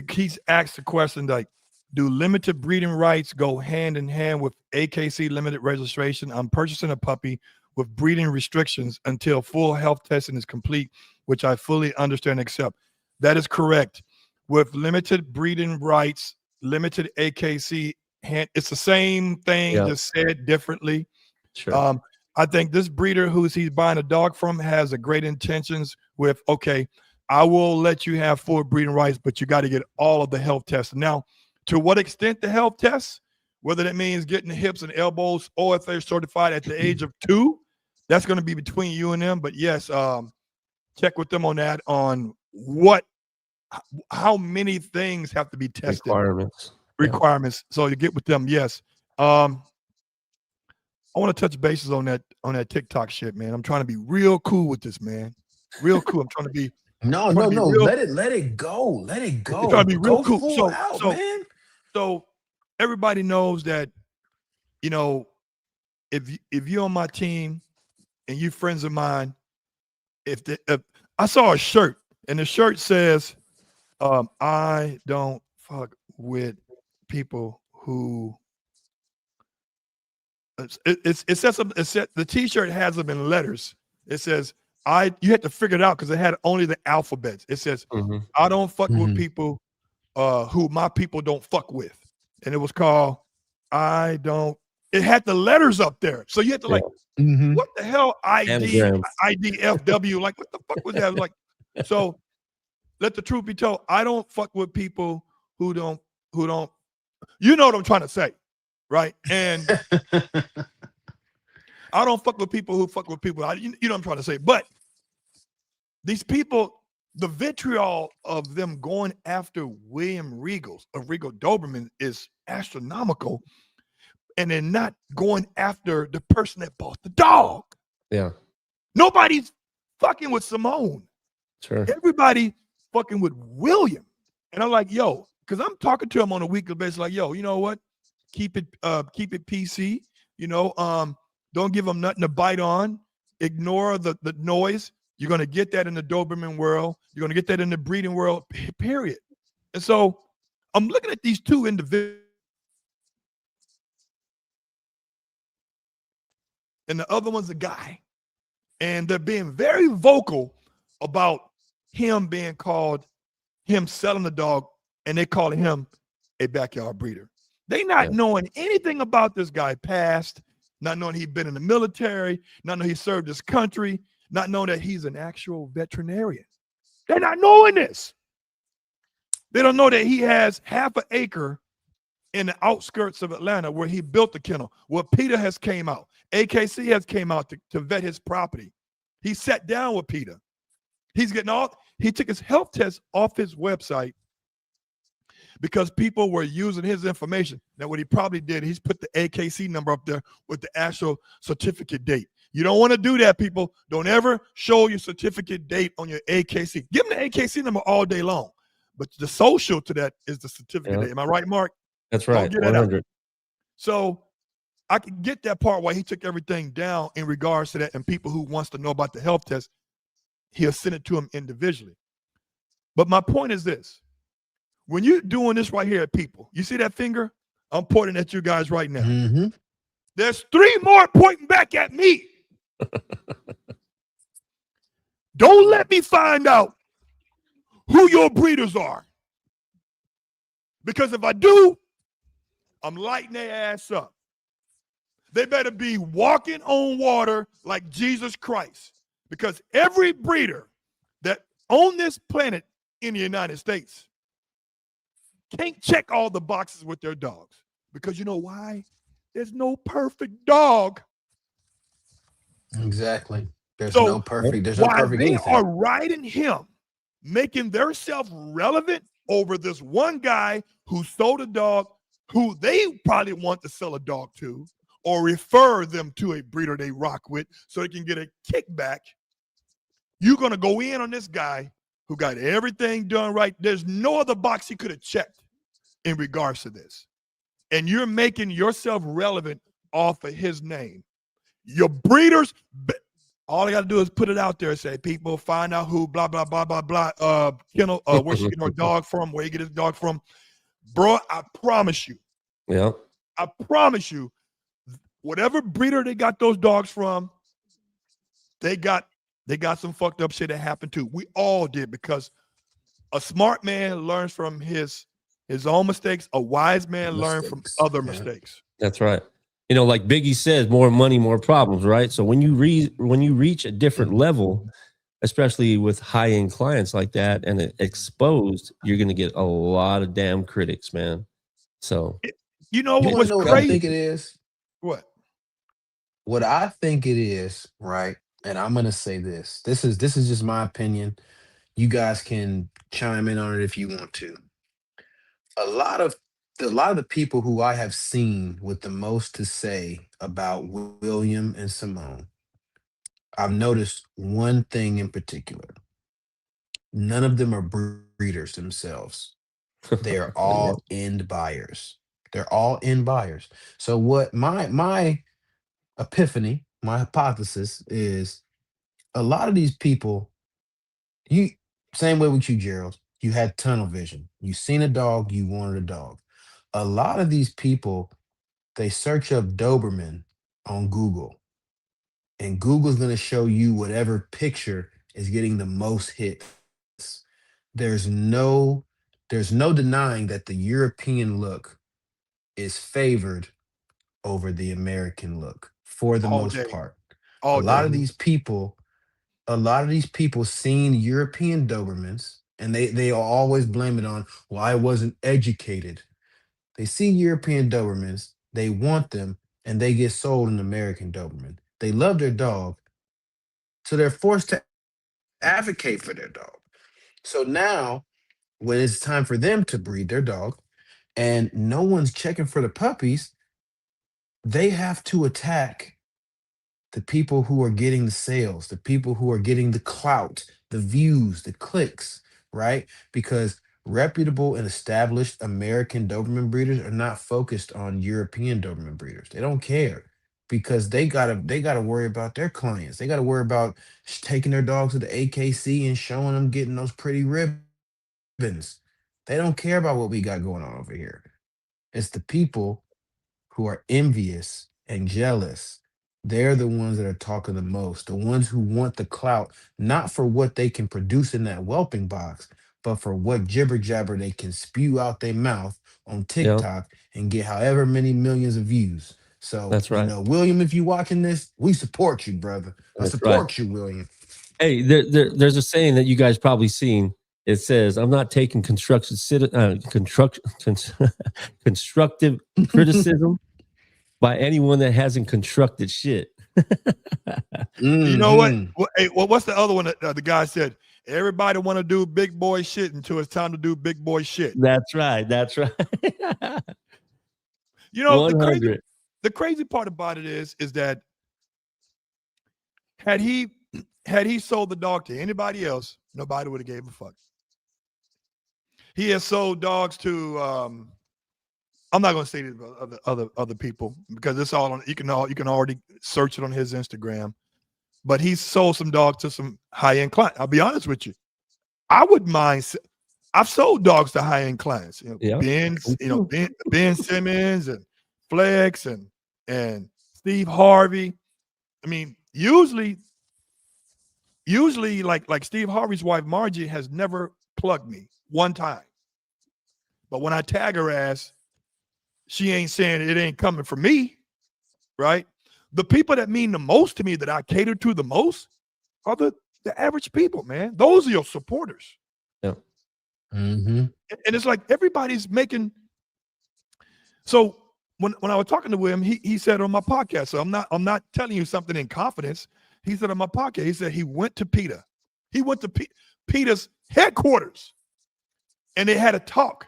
He's asked the question like, do limited breeding rights go hand in hand with AKC limited registration? I'm purchasing a puppy with breeding restrictions until full health testing is complete, which I fully understand and accept. That is correct. With limited breeding rights, limited AKC, it's the same thing, Yep. just said differently. Sure. I think this breeder he's buying a dog from has a great intentions with, okay, I will let you have full breeding rights, but you got to get all of the health tests. Now, to what extent the health tests, whether that means getting the hips and elbows or if they're certified at the age of 2, that's going to be between you and them. But yes, check with them on that, on how many things have to be tested. Requirements. So you get with them. Yes. I want to touch bases on that TikTok shit, man. I'm trying to be real cool with this, man. Real cool. I'm trying to be No. Let it go. Let it go. I'm trying to be real cool. Full out, man. So everybody knows that, if you're on my team and you friends of mine, if I saw a shirt and the shirt says, I don't fuck with people who. It says the T-shirt has them in letters. It says you had to figure it out because it had only the alphabets. It says I don't fuck with people who my people don't fuck with, and it was called I don't. It had the letters up there, so you had to what the hell IDFW, like what the fuck was that? Like, so let the truth be told, I don't fuck with people who don't. You know what I'm trying to say. Right. And I don't fuck with people who fuck with people. You know what I'm trying to say. But these people, the vitriol of them going after William Regal Doberman is astronomical. And they're not going after the person that bought the dog. Yeah. Nobody's fucking with Simone. Sure. Everybody fucking with William. And I'm like, yo, because I'm talking to him on a weekly basis, like, yo, you know what? Keep it PC, don't give them nothing to bite on. Ignore the noise. You're going to get that in the Doberman world. You're going to get that in the breeding world, period. And so I'm looking at these two individuals, and the other one's a guy. And they're being very vocal about him selling the dog, and they calling him a backyard breeder. They not knowing anything about this guy past, not knowing he'd been in the military, not knowing he served his country, not knowing that he's an actual veterinarian. They're not knowing this. They don't know that he has half an acre in the outskirts of Atlanta where he built the kennel. Well, Peter has came out. AKC has came out to vet his property. He sat down with Peter. He took his health test off his website because people were using his information. Now, what he probably did, he's put the AKC number up there with the actual certificate date. You don't want to do that, people. Don't ever show your certificate date on your AKC. Give them the AKC number all day long. But the social to that is the certificate date. Am I right, Mark? That's right. Don't get that out. So I can get that part why he took everything down in regards to that, and people who wants to know about the health test, he'll send it to them individually. But my point is this. When you're doing this right here at people, you see that finger? I'm pointing at you guys right now. Mm-hmm. There's 3 more pointing back at me. Don't let me find out who your breeders are. Because if I do, I'm lighting their ass up. They better be walking on water like Jesus Christ. Because every breeder that on this planet in the United States can't check all the boxes with their dogs. Because you know why? There's no perfect dog. Exactly. There's So no perfect they anything. are riding him, making themselves relevant over this one guy who sold a dog who they probably want to sell a dog to or refer them to a breeder they rock with so they can get a kickback. You're going to go in on this guy who got everything done right. There's no other box he could have checked in regards to this. And you're making yourself relevant off of his name. Your breeders, all I got to do is put it out there and say, people, find out who, blah, blah, blah, blah, blah, kennel, where she get her dog from, where you get his dog from. Bro, I promise you. Yeah. I promise you, whatever breeder they got those dogs from, they got some fucked up shit that happened too. We all did, because a smart man learns from his own mistakes. A wise man learns from other mistakes. That's right. You know, like Biggie says, more money, more problems, right? So when you reach a different level, especially with high-end clients like that and exposed, you're going to get a lot of damn critics, man. So you know what was crazy? What I think it is? What? What I think it is, right? And I'm going to say this. This is just my opinion. You guys can chime in on it if you want to. A lot of the people who I have seen with the most to say about William and Simone, I've noticed one thing in particular. None of them are breeders themselves. They are all end buyers. They're all end buyers. So what my epiphany, my hypothesis is, a lot of these people, you same way with you, Gerald. You had tunnel vision. You seen a dog, you wanted a dog. A lot of these people, they search up Doberman on Google, and Google's going to show you whatever picture is getting the most hits. There's no denying that the European look is favored over the American look for the All most day. part. All a lot day. of these people seen European Dobermans, and they always blame it on, well, I wasn't educated. They see European Dobermans, they want them, and they get sold an American Doberman. They love their dog, so they're forced to advocate for their dog. So now, when it's time for them to breed their dog, and no one's checking for the puppies, they have to attack the people who are getting the sales, the people who are getting the clout, the views, the clicks, right? Because reputable and established American Doberman breeders are not focused on European Doberman breeders. They don't care, because they gotta worry about their clients. They gotta worry about taking their dogs to the AKC and showing them getting those pretty ribbons. They don't care about what we got going on over here. It's the people who are envious and jealous. They're the ones that are talking the most, the ones who want the clout, not for what they can produce in that whelping box, but for what jibber jabber they can spew out their mouth on TikTok and get however many millions of views. So, that's right. William, if you watching this, we support you, brother. I support you, William. Hey, there's a saying that you guys probably seen. It says, I'm not taking constructive criticism by anyone that hasn't constructed shit. You know what? Mhm. Hey, what's the other one that the guy said? Everybody want to do big boy shit until it's time to do big boy shit. That's right. That's right. You know, 100. the crazy part about it is that had he sold the dog to anybody else, nobody would have gave a fuck. He has sold dogs to I'm not going to say the other people because it's all on. You can already search it on his Instagram. But he's sold some dogs to some high end clients. I'll be honest with you. I wouldn't mind. I've sold dogs to high end clients. Ben Simmons and Flex and Steve Harvey. I mean, usually like Steve Harvey's wife Margie has never plugged me one time. But when I tag her ass, she ain't saying it ain't coming from me, right? The people that mean the most to me, that I cater to the most, are the average people, man. Those are your supporters. Yeah. Mm-hmm. And it's like everybody's making. So when I was talking to him, he said on my podcast. So I'm not telling you something in confidence. He said on my podcast, he said he went to PETA. He went to PETA's headquarters, and they had a talk.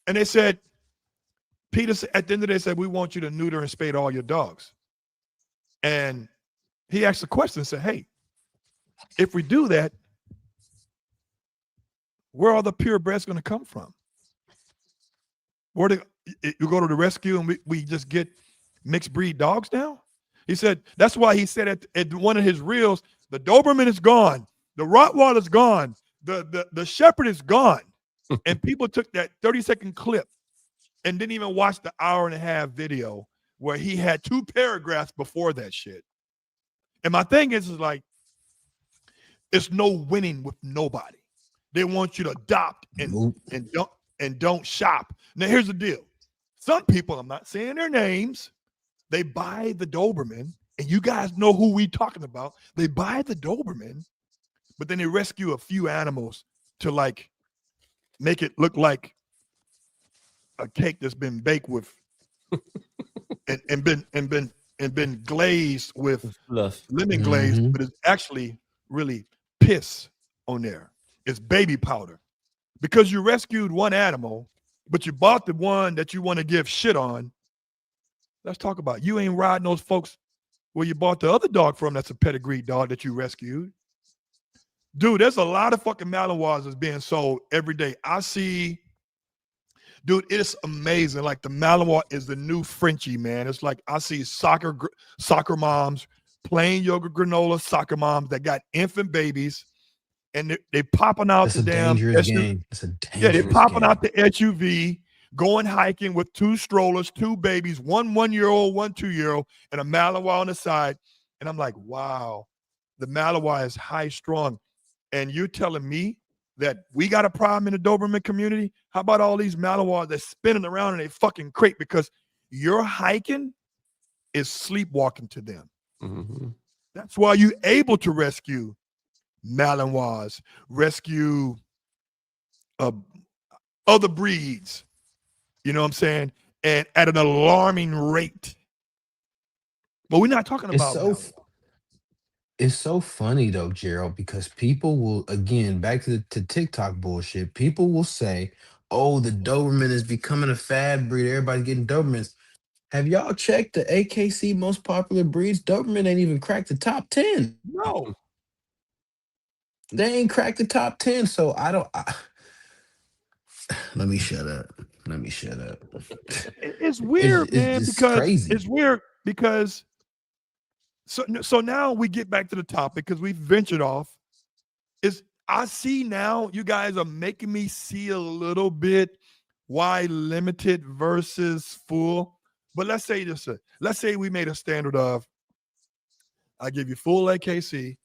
And they said, PETA at the end of the day said, we want you to neuter and spay all your dogs. And he asked the question and said, hey, if we do that, where are the purebreds going to come from? You go to the rescue and we just get mixed breed dogs now? He said, that's why he said at one of his reels, the Doberman is gone. The Rottweiler is gone. The Shepherd is gone. And people took that 30-second clip and didn't even watch the hour-and-a-half video where he had 2 paragraphs before that shit. And my thing is like, it's no winning with nobody. They want you to adopt and don't shop. Now, here's the deal. Some people, I'm not saying their names, they buy the Doberman, and you guys know who we talking about. They buy the Doberman, but then they rescue a few animals to like make it look like a cake that's been baked with and been glazed with lemon glaze, but it's actually really piss on there. It's baby powder. Because you rescued one animal, but you bought the one that you want to give shit on. Let's talk about it. You ain't riding those folks where you bought the other dog from that's a pedigree dog that you rescued. Dude, there's a lot of fucking Malinois that's being sold every day. I see, dude, it's amazing. Like the Malinois is the new Frenchie, man. It's like I see soccer moms, plain yogurt granola soccer moms that got infant babies, and they popping out It's the a damn dangerous SUV. game. It's a dangerous Yeah, they popping game. out the SUV, going hiking with 2 strollers, 2 babies, one 1-year-old, one 2-year-old, and a Malinois on the side. And I'm like, wow, the Malinois is high strung. And you're telling me that we got a problem in the Doberman community? How about all these Malinois that's spinning around in a fucking crate because your hiking is sleepwalking to them? Mm-hmm. That's why you're able to rescue Malinois, rescue other breeds. You know what I'm saying? And at an alarming rate. But we're not talking about It's so funny though, Gerald, because people will, again, back to TikTok bullshit. People will say, "Oh, the Doberman is becoming a fad breed. Everybody's getting Dobermans." Have y'all checked the AKC most popular breeds? Doberman ain't even cracked the top 10. No. They ain't cracked the top 10. So let me shut up. It's weird, man, It's because crazy. it's weird because so now we get back to the topic because we've ventured off. I see now you guys are making me see a little bit why limited versus full. But let's say we made a standard of I give you full AKC.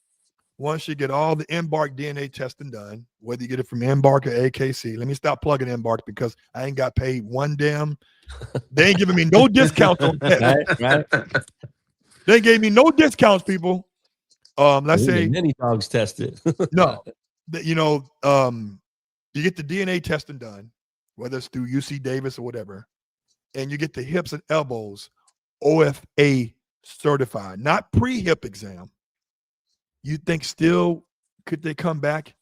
Once you get all the Embark DNA testing done, whether you get it from Embark or AKC, let me stop plugging Embark because I ain't got paid one damn. They ain't giving me no discounts on that. Right. They gave me no discounts, people. Let's say many dogs tested. no. that you get the DNA testing done, whether it's through UC Davis or whatever, and you get the hips and elbows OFA certified, not pre-hip exam. You think still could they come back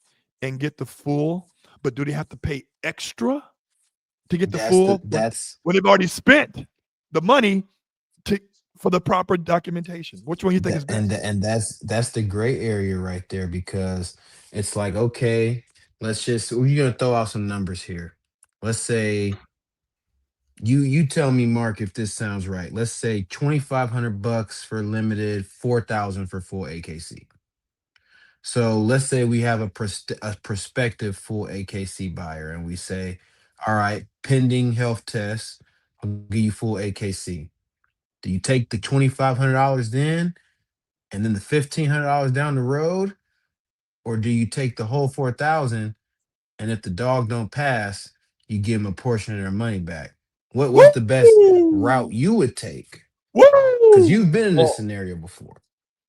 and get the full, but do they have to pay extra to get the full that's when they've already spent the money to for the proper documentation? Which one you think is that best? and that's the gray area right there, because it's like, okay, we're gonna throw out some numbers here. Let's say you tell me, Mark, if this sounds right. Let's say $2,500 for limited, 4,000 for full AKC. So let's say we have a prospective full AKC buyer, and we say, all right, pending health tests, I'll give you full AKC. Do you take the $2,500 then, and then the $1,500 down the road, or do you take the whole 4,000, and if the dog don't pass, you give them a portion of their money back? What's the best route Woo! you would take? Because Woo! you've been in this Well, scenario before.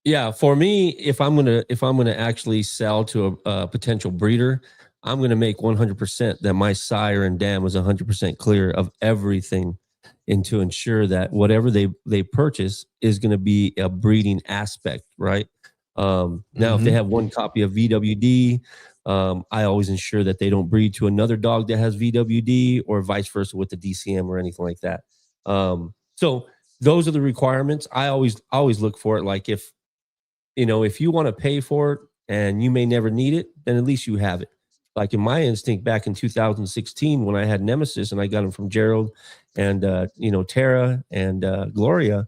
yeah, for me, if I'm gonna actually sell to a potential breeder, I'm gonna make 100% that my sire and dam is 100% clear of everything, and to ensure that whatever they purchase is going to be a breeding aspect, right? Now, if they Hmm. have one copy of VWD, I always ensure that they don't breed to another dog that has VWD, or vice versa with the DCM or anything like that. So those are the requirements. I always look for it. Like, if you want to pay for it and you may never need it, then at least you have it. Like in my instinct back in 2016, when I had Nemesis and I got him from Gerald and Tara and Gloria,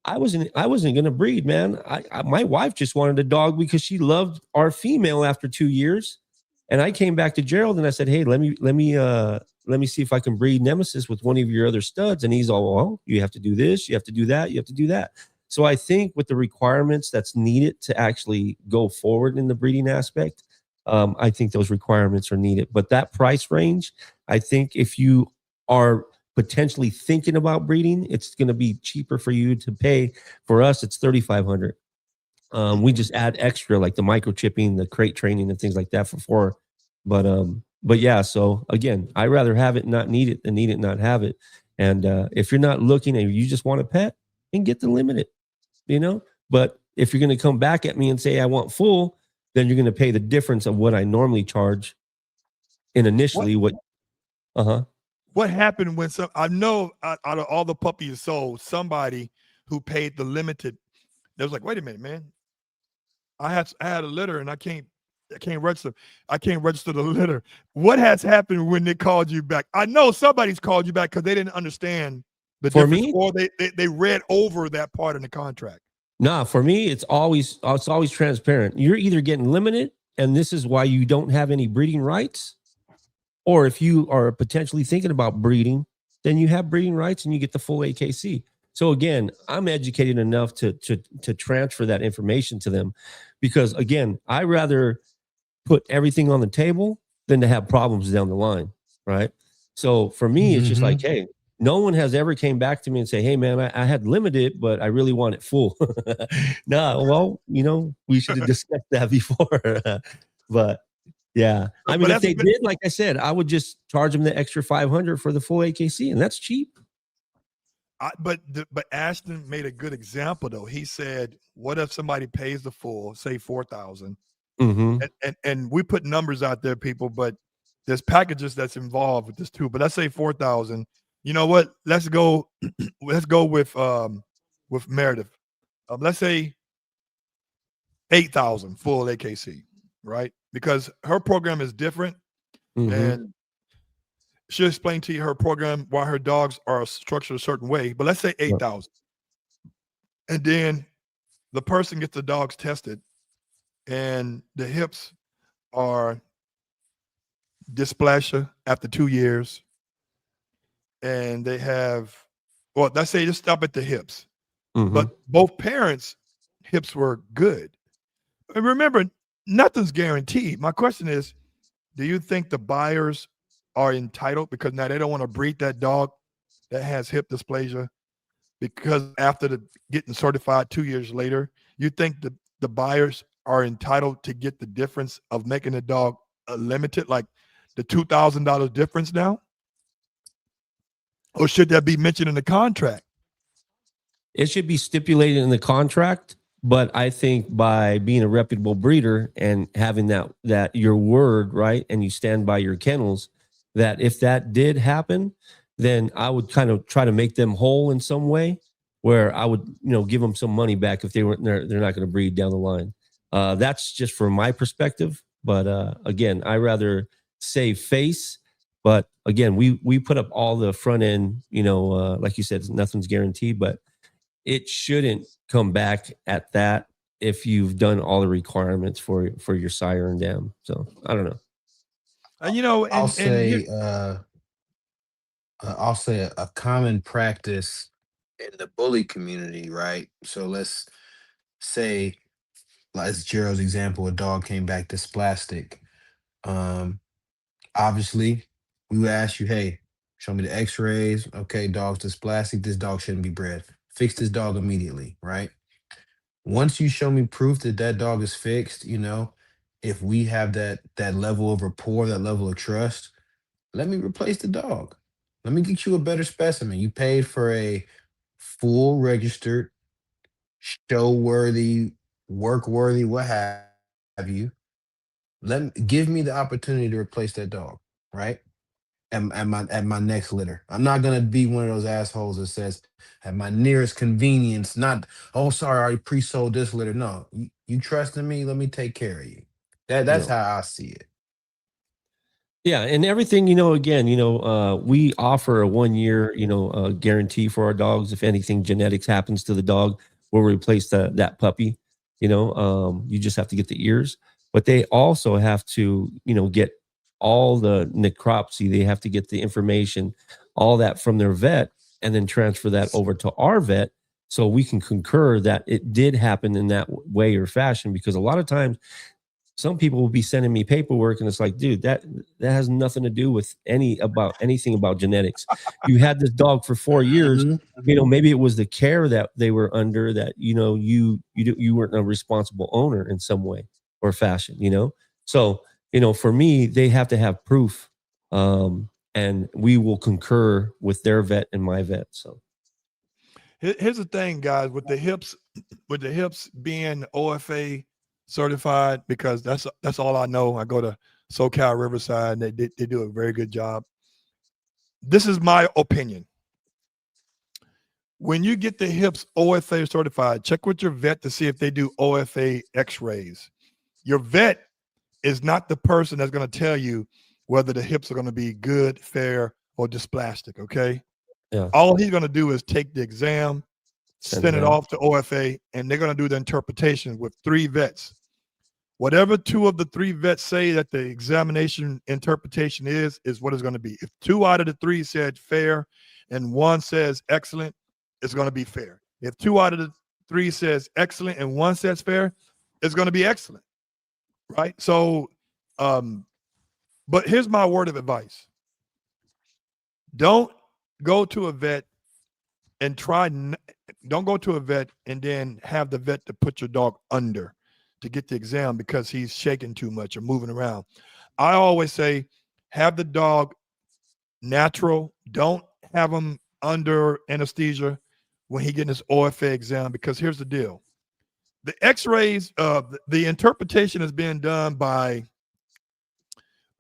I wasn't going to breed, man. My wife just wanted a dog because she loved our female after 2 years, and I came back to Gerald and I said, "Hey, let me see if I can breed Nemesis with one of your other studs." And he's all, "Well, you have to do this, you have to do that, you have to do that." So I think with the requirements that's needed to actually go forward in the breeding aspect, I think those requirements are needed. But that price range, I think if you are potentially thinking about breeding, it's going to be cheaper for you to pay. For us, it's 3,500. We just add extra like the microchipping, the crate training, and things like that for four. But yeah. So again, I rather have it not need it than need it not have it. And if you're not looking and you just want a pet, then get the limited. But if you're going to come back at me and say I want full, then you're going to pay the difference of what I normally charge in What initially. What? Uh-huh. what happened when I know out of all the puppies sold, somebody who paid the limited, they was like, wait a minute, man. I had a litter and I can't register. I can't register the litter. What has happened when they called you back? I know somebody's called you back because they didn't understand the For difference, me, or they read over that part in the contract. nah, for me, it's always transparent. You're either getting limited, and this is why you don't have any breeding rights, or if you are potentially thinking about breeding, then you have breeding rights and you get the full AKC. So again, I'm educated enough to transfer that information to them, because again, I rather put everything on the table than to have problems down the line, right? So for me, it's just like, Hmm. hey, no one has ever came back to me and say, hey man, I had limited, but I really want it full. No, well, we should have discussed that before. But yeah, I But mean, if that's a they good. did, like I said, I would just charge them the extra 500 for the full AKC, and that's cheap. But Ashton made a good example though. He said, "What if somebody pays the full, say 4,000, Mm-hmm. and we put numbers out there, people, but there's packages that's involved with this too. But let's say 4,000. You know what? Let's go. Let's go with Meredith. Let's say 8,000 full AKC, right? Because her program is different, Mm-hmm. and she'll explain to you her program why her dogs are structured a certain way. But let's say 8,000, and then the person gets the dogs tested, and the hips are dysplasia after 2 years, and they have, well, let's say just stop at the hips, Mm-hmm. but both parents' hips were good. And remember, nothing's guaranteed. My question is, do you think the buyers are entitled because now they don't want to breed that dog that has hip dysplasia because after the getting certified 2 years later, you think the buyers are entitled to get the difference of making the dog limited, like the $2,000 difference now? Or should that be mentioned in the contract? It should be stipulated in the contract, but I think by being a reputable breeder and having that your word, right, and you stand by your kennels, that if that did happen, then I would kind of try to make them whole in some way, where I would, give them some money back if they're not going to breed down the line. That's just from my perspective. But again, I rather save face. But again, we put up all the front end, like you said, nothing's guaranteed, but it shouldn't come back at that if you've done all the requirements for your sire and dam. So I don't know. And you know, I'll and you, say I'll say a common practice in the bully community, right? So let's say, like as Gerald's example, a dog came back dysplastic. Um, Obviously, we would ask you, hey, show me the X-rays. Okay, dog's dysplastic. This dog shouldn't be bred. Fix this dog immediately, right? Once you show me proof that that dog is fixed, if we have that level of rapport, that level of trust, let me replace the dog. Let me get you a better specimen. You paid for a full registered, show worthy, work worthy, what have you. Give me the opportunity to replace that dog, right? At my next litter. I'm not gonna be one of those assholes that says at my nearest convenience, not, oh sorry, I already pre-sold this litter. No, you trust in me, let me take care of you. That's Yeah. how I see it. Yeah, and everything, again, we offer a 1 year, guarantee for our dogs. If anything genetics happens to the dog, we'll replace that puppy. You just have to get the ears, but they also have to, get all the necropsy. They have to get the information, all that from their vet, and then transfer that over to our vet, so we can concur that it did happen in that way or fashion. Because a lot of times, some people will be sending me paperwork and it's like, dude, that has nothing to do with anything about genetics. You had this dog for 4 years. Mhm. Maybe it was the care that they were under that, you weren't a responsible owner in some way or fashion. So, for me, they have to have proof. And we will concur with their vet and my vet. So here's the thing, guys, with the hips being OFA certified, because that's all I know. I go to SoCal Riverside, and they do a very good job. This is my opinion. When you get the hips OFA certified, check with your vet to see if they do OFA X-rays. Your vet is not the person that's going to tell you whether the hips are going to be good, fair, or dysplastic. Okay. yeah, All he's going to do is take the exam, send send it it out. off to OFA, and they're going to do the interpretation with 3 vets. Whatever 2 of the 3 vets say that the examination interpretation is what it's going to be. If 2 out of the 3 said fair and 1 says excellent, it's going to be fair. If 2 out of the 3 says excellent and 1 says fair, it's going to be excellent, right? So, but here's my word of advice. Don't go to a vet and don't go to a vet and then have the vet to put your dog under to get the exam because he's shaking too much or moving around. I always say, have the dog natural. Don't have him under anesthesia when he getting his OFA exam, because here's the deal. The x-rays, the interpretation is being done by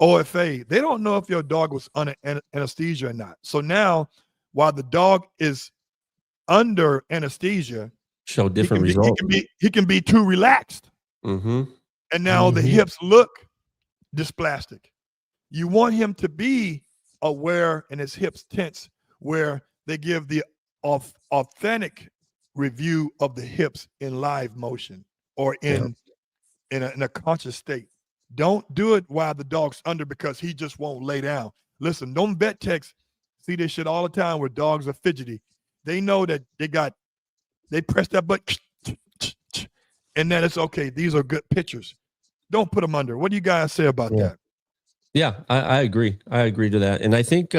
OFA. They don't know if your dog was under anesthesia or not. So now, while the dog is under anesthesia, Show different results. He can be too relaxed. Mm-hmm. And now the hips look dysplastic. You want him to be aware and his hips tense, where they give the authentic review of the hips in live motion or in a conscious state. Don't do it while the dog's under, because he just won't lay down. Listen, them vet techs see this shit all the time where dogs are fidgety. They know that they press that button and then it's okay. These are good pictures. Don't put them under. What do you guys say about that? Yeah, I agree. I agree to that. And I think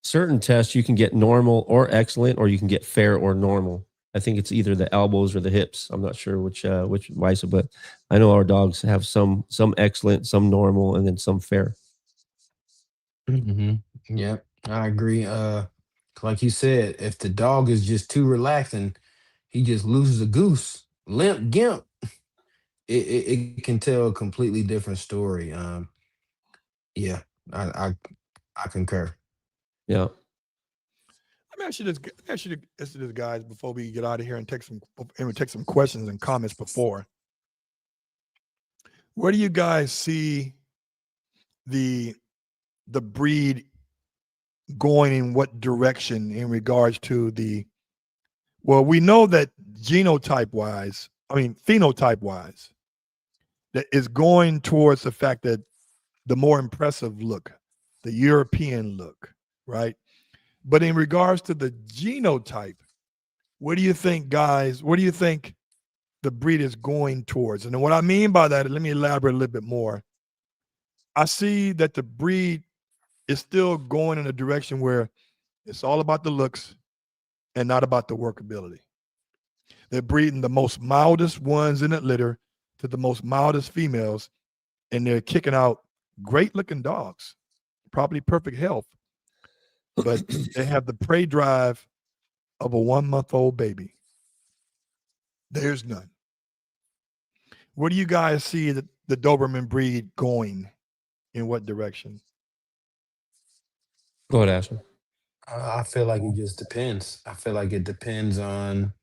certain tests you can get normal or excellent, or you can get fair or normal. I think it's either the elbows or the hips. I'm not sure which vice, but I know our dogs have some excellent, some normal, and then some fair. Yep, I agree. Like you said, if the dog is just too relaxed and he just loses a goose, limp, gimp, it can tell a completely different story. Yeah, I I, I concur. Yeah. Let me ask you this. Let me ask you this, guys, before we get out of here and we take some questions and comments before. Where do you guys see the the breed going in what direction in regards to the well, we know that genotype wise, I mean phenotype wise, that is going towards the fact that the more impressive look, the European look, right? But in regards to the genotype, what do you think, guys? What do you think the breed is going towards? And what I mean by that, let me elaborate a little bit more. I see that the breed is still going in a direction where it's all about the looks and not about the workability. They're breeding the most mildest ones in that litter to the most mildest females, and they're kicking out great looking dogs, probably perfect health, but they have the prey drive of a 1 month old baby. There's none. Where do you guys see the Doberman breed going? In what direction? Go ahead, Ashley. I feel like it just depends. I feel like it depends on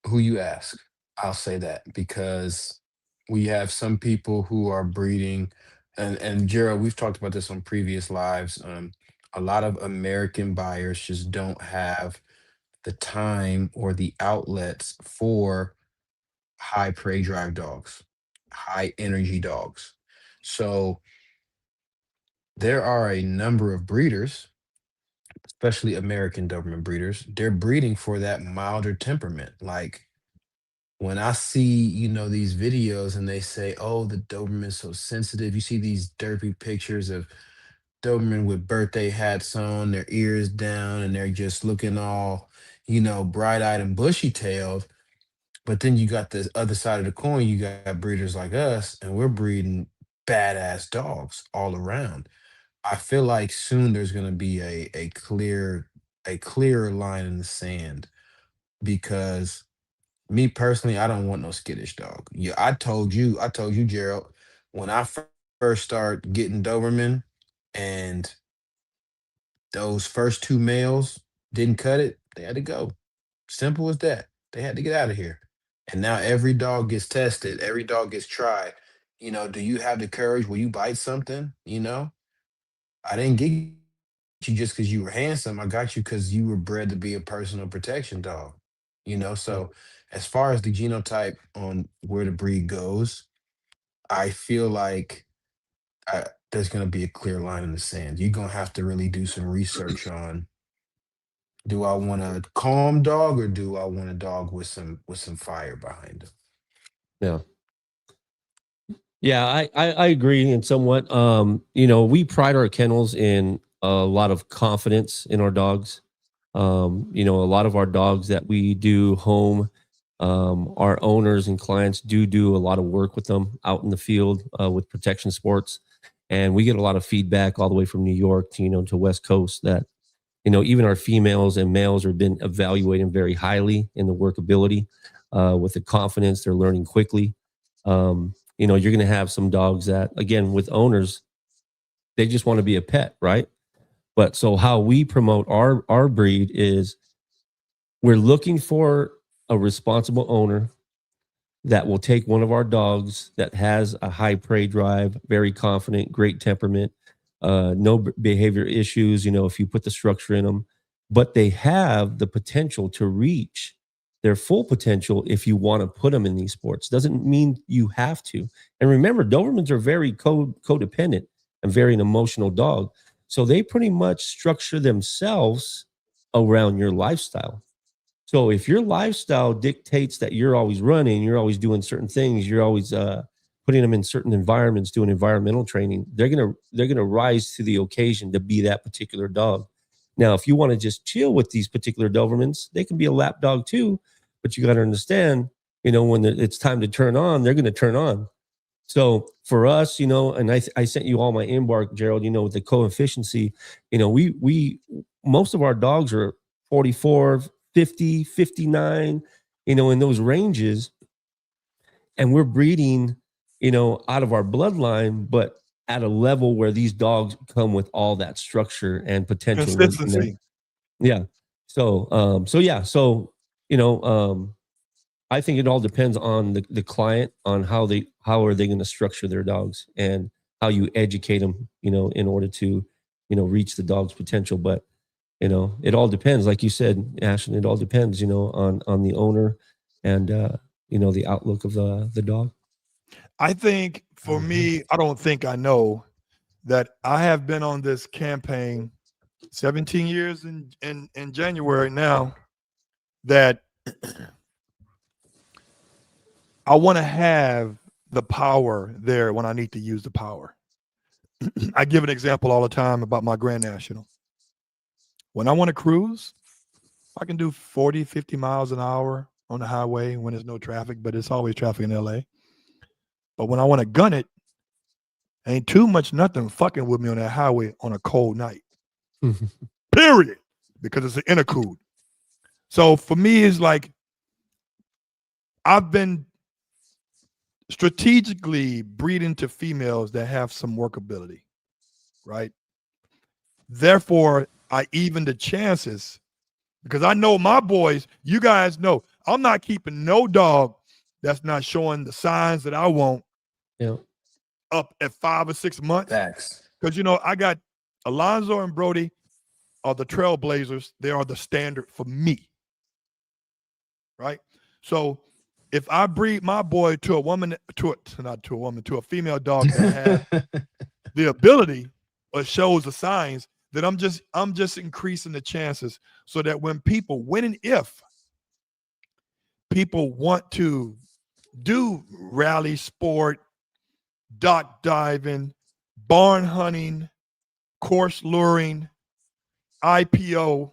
who you ask. I'll say that because we have some people who are breeding, and Gerald, we've talked about this on previous lives. A lot of American buyers just don't have the time or the outlets for high prey drive dogs, high energy dogs. So there are a number of breeders, especially American Doberman breeders. They're breeding for that milder temperament. Like when I see, these videos and they say, oh, the Doberman's so sensitive. You see these derpy pictures of Doberman with birthday hats on, their ears down, and they're just looking all, bright eyed and bushy tailed. But then you got the other side of the coin, you got breeders like us, and we're breeding badass dogs all around. I feel like soon there's gonna be a clearer line in the sand because me personally, I don't want no skittish dog. Yeah, I told you, Gerald, when I first started getting Doberman and those first two males didn't cut it, they had to go. Simple as that. They had to get out of here. And now every dog gets tested, every dog gets tried. Do you have the courage? Will you bite something? I didn't get you just because you were handsome. I got you because you were bred to be a personal protection dog. Yeah. So as far as the genotype on where the breed goes, I feel like there's going to be a clear line in the sand. You're going to have to really do some research on, do I want a calm dog or do I want a dog with some fire behind him? Yeah. Yeah, I agree in somewhat. We pride our kennels in a lot of confidence in our dogs. A lot of our dogs that we do home, our owners and clients do a lot of work with them out in the field with protection sports, and we get a lot of feedback all the way from New York to West Coast that even our females and males are been evaluated very highly in the workability with the confidence. They're learning quickly. You're going to have some dogs that, again, with owners, they just want to be a pet, right? But so how we promote our breed is we're looking for a responsible owner that will take one of our dogs that has a high prey drive, very confident, great temperament, no behavior issues, if you put the structure in them, but they have the potential to reach their full potential if you want to put them in these sports. Doesn't mean you have to. And remember, Dobermans are very codependent and very an emotional dog. So they pretty much structure themselves around your lifestyle. So if your lifestyle dictates that you're always running, you're always doing certain things, you're always putting them in certain environments, doing environmental training, they're gonna rise to the occasion to be that particular dog. Now, if you want to just chill with these particular Dobermans, they can be a lap dog too, but you got to understand, when it's time to turn on, they're going to turn on. So for us, and I sent you all my embark, Gerald, with the coefficiency, we most of our dogs are 44, 50, 59, in those ranges. And we're breeding, out of our bloodline, but at a level where these dogs come with all that structure and potential. Consistency. Yeah. So, I think it all depends on the client, on how are they going to structure their dogs and how you educate them, in order to, reach the dog's potential. But, it all depends. Like you said, Ashton, it all depends, on the owner and, the outlook of the dog. I think for me, I don't think I know that I have been on this campaign 17 years in January now, that I want to have the power there when I need to use the power. I give an example all the time about my Grand National. When I want to cruise, I can do 40, 50 miles an hour on the highway when there's no traffic, but it's always traffic in LA. But when I want to gun it, ain't too much nothing fucking with me on that highway on a cold night. Period. Because it's an intercooled. So for me, it's like I've been strategically breeding to females that have some workability, right? Therefore, I even the chances, because I know my boys, you guys know, I'm not keeping no dog that's not showing the signs that I want up at 5 or 6 months. Facts. Because, I got Alonzo and Brody are the trailblazers. They are the standard for me, right? So if I breed my boy to a woman, to a female dog that has the ability or shows the signs, then I'm just increasing the chances so that when and if people want to do rally sport, dock diving, barn hunting, course luring, IPO,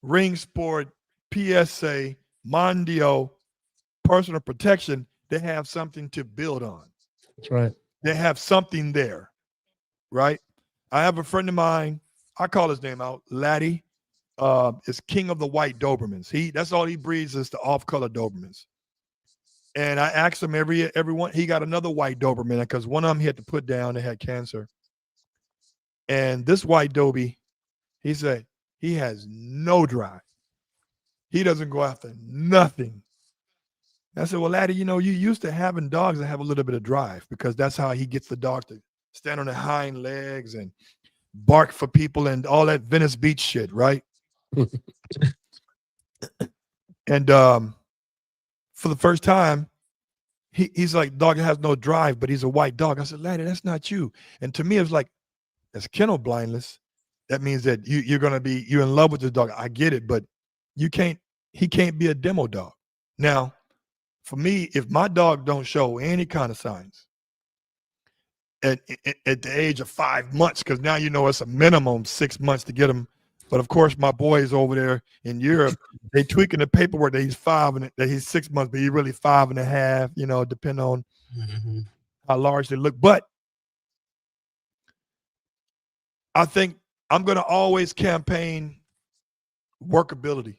ring sport, PSA, Mondio, personal protection, they have something to build on. That's right. They have something there, right? I have a friend of mine, I call his name out, Laddie, is king of the white Dobermans. That's all he breeds is the off-color Dobermans. And I asked him everyone, he got another white Doberman because one of them he had to put down, they had cancer. And this white Dobie, he said, he has no drive. He doesn't go after nothing. I said, well, Laddie, you used to having dogs that have a little bit of drive because that's how he gets the dog to stand on their hind legs and bark for people and all that Venice Beach shit, right? And for the first time, he's like, dog has no drive, but he's a white dog. I said, Laddie, that's not you. And to me, it was like, that's kennel blindness. That means that you're in love with the dog. I get it, but he can't be a demo dog. Now, for me, if my dog don't show any kind of signs at the age of 5 months, because now it's a minimum 6 months to get him. But of course, my boys over there in Europe, they tweaking the paperwork that he's 5 and that he's 6 months, but he's really 5.5, depending on how large they look. But I think I'm going to always campaign workability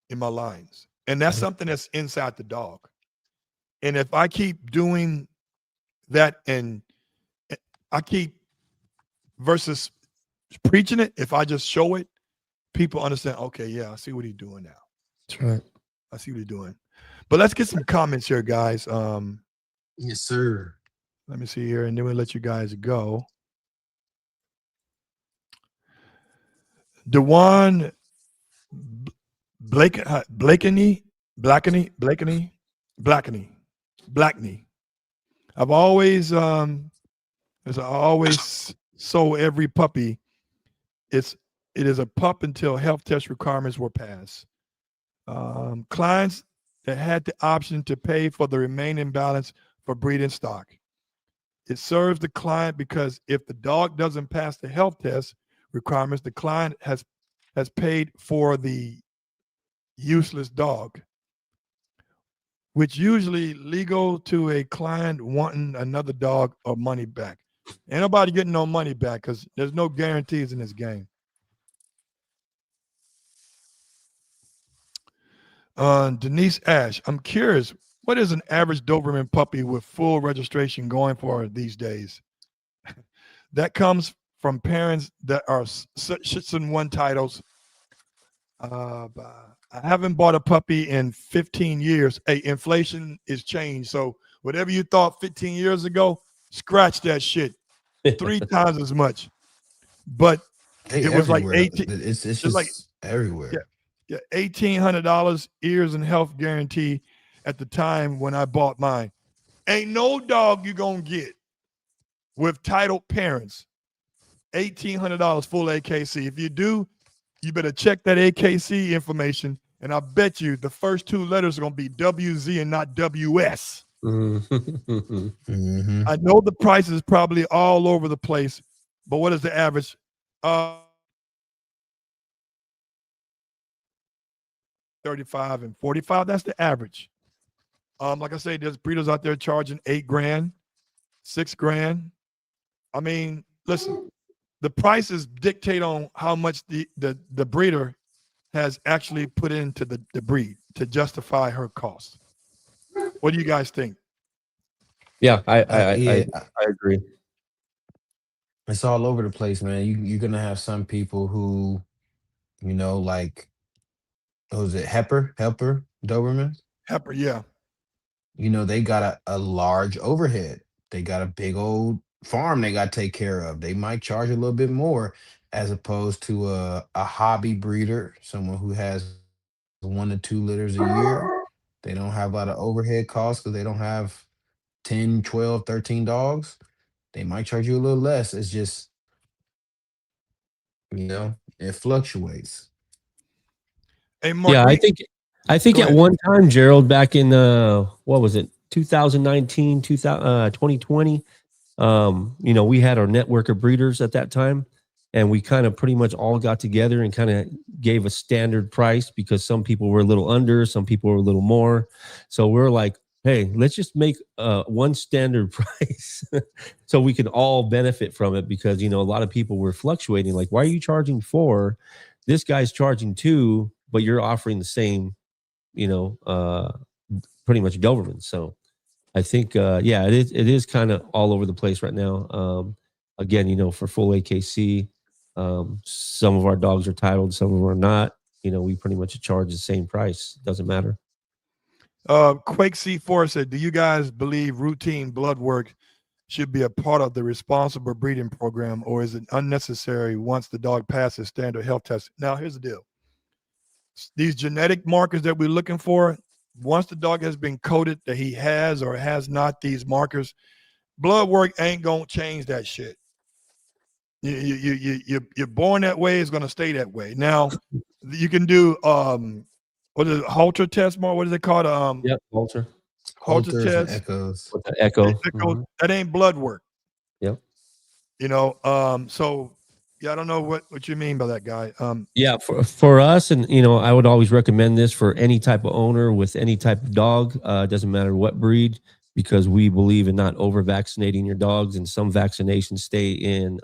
in my lines. And that's something that's inside the dog. And if I keep doing that and I keep versus preaching it, if I just show it, people understand, okay, yeah, I see what he's doing now. That's right. I see what he's doing. But let's get some comments here, guys. Yes, sir. Let me see here, and then we'll let you guys go. Dewan Blakeney. I've always, as I always sow every puppy, it is a pup until health test requirements were passed. Clients that had the option to pay for the remaining balance for breeding stock. It serves the client because if the dog doesn't pass the health test requirements, the client has has paid for the useless dog, which usually legal to a client wanting another dog or money back. Ain't nobody getting no money back because there's no guarantees in this game. Denise Ash, I'm curious, what is an average Doberman puppy with full registration going for these days? That comes from parents that are Shih One titles. I haven't bought a puppy in 15 years. Hey, inflation is changed. So whatever you thought 15 years ago, scratch that shit. 3 times as much. But They it was like everywhere. 18. It's It's like just yeah, everywhere. yeah, $1,800 ears and health guarantee at the time when I bought mine. Ain't no dog you gonna get with titled parents. $1,800 full AKC. If you do, you better check that AKC information, and I bet you the first 2 letters are gonna be WZ and not WS. Hmm. I know the price is probably all over the place, but what is the average? 35 and 45. That's the average. Like I say, there's breeders out there charging $8,000, $6,000. I mean, listen, the prices dictate on how much the breeder has actually put into the breed to justify her cost. What do you guys think? Yeah, Yeah, I agree. it's all over the place, man. You're gonna have some people who, like, what was it, Helper Doberman? Heifer, yeah. They got a large overhead. They got a big old farm they got to take care of. They might charge a little bit more as opposed to a hobby breeder, someone who has 1 to 2 litters a year. They don't have a lot of overhead costs because they don't have 10, 12, 13 dogs. They might charge you a little less. It's just, it fluctuates. Hey, Yeah, Mark, I think go at ahead. one time, Gerald, back in what was it, 2019, 2020, we had our network of breeders at that time, and we kind of pretty much all got together and kind of gave a standard price because some people were a little under, some people were a little more. So we're like, hey, let's just make one standard price so we can all benefit from it because, a lot of people were fluctuating. Like, why are you charging 4? This guy's charging 2, but you're offering the same, pretty much Doberman. So I think, yeah, it is kind of all over the place right now. Again, for full AKC, some of our dogs are titled, some of them are not. We pretty much charge the same price. Doesn't matter. Quake C4 said, do you guys believe routine blood work should be a part of the responsible breeding program, or is it unnecessary once the dog passes standard health testing? Now, here's the deal. These genetic markers that we're looking for, once the dog has been coded that he has or has not these markers, blood work ain't gonna change that shit. You're born that way, it's gonna stay that way. Now, you can do what is it, Halter test, more? What is it called? Yep, Walter. Halter Alters and test. echoes. With the echo. Echo, that ain't blood work. Yep. So yeah, I don't know what you mean by that, guy. Yeah, for us, and I would always recommend this for any type of owner with any type of dog. It doesn't matter what breed, because we believe in not over vaccinating your dogs, and some vaccinations stay in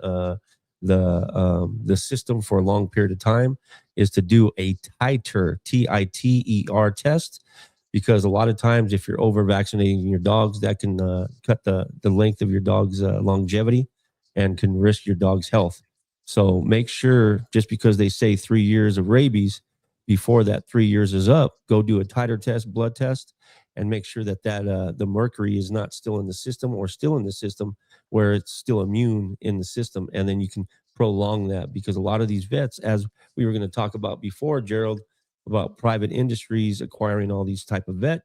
the system for a long period of time. Is to do a titer TITER test, because a lot of times if you're over vaccinating your dogs, that can cut the length of your dog's longevity and can risk your dog's health. So make sure, just because they say 3 years of rabies, before that 3 years is up, go do a titer test, blood test, and make sure that the mercury is not still in the system, or still in the system where it's still immune in the system. And then you can prolong that, because a lot of these vets, as we were going to talk about before, Gerald, about private industries acquiring all these type of vet,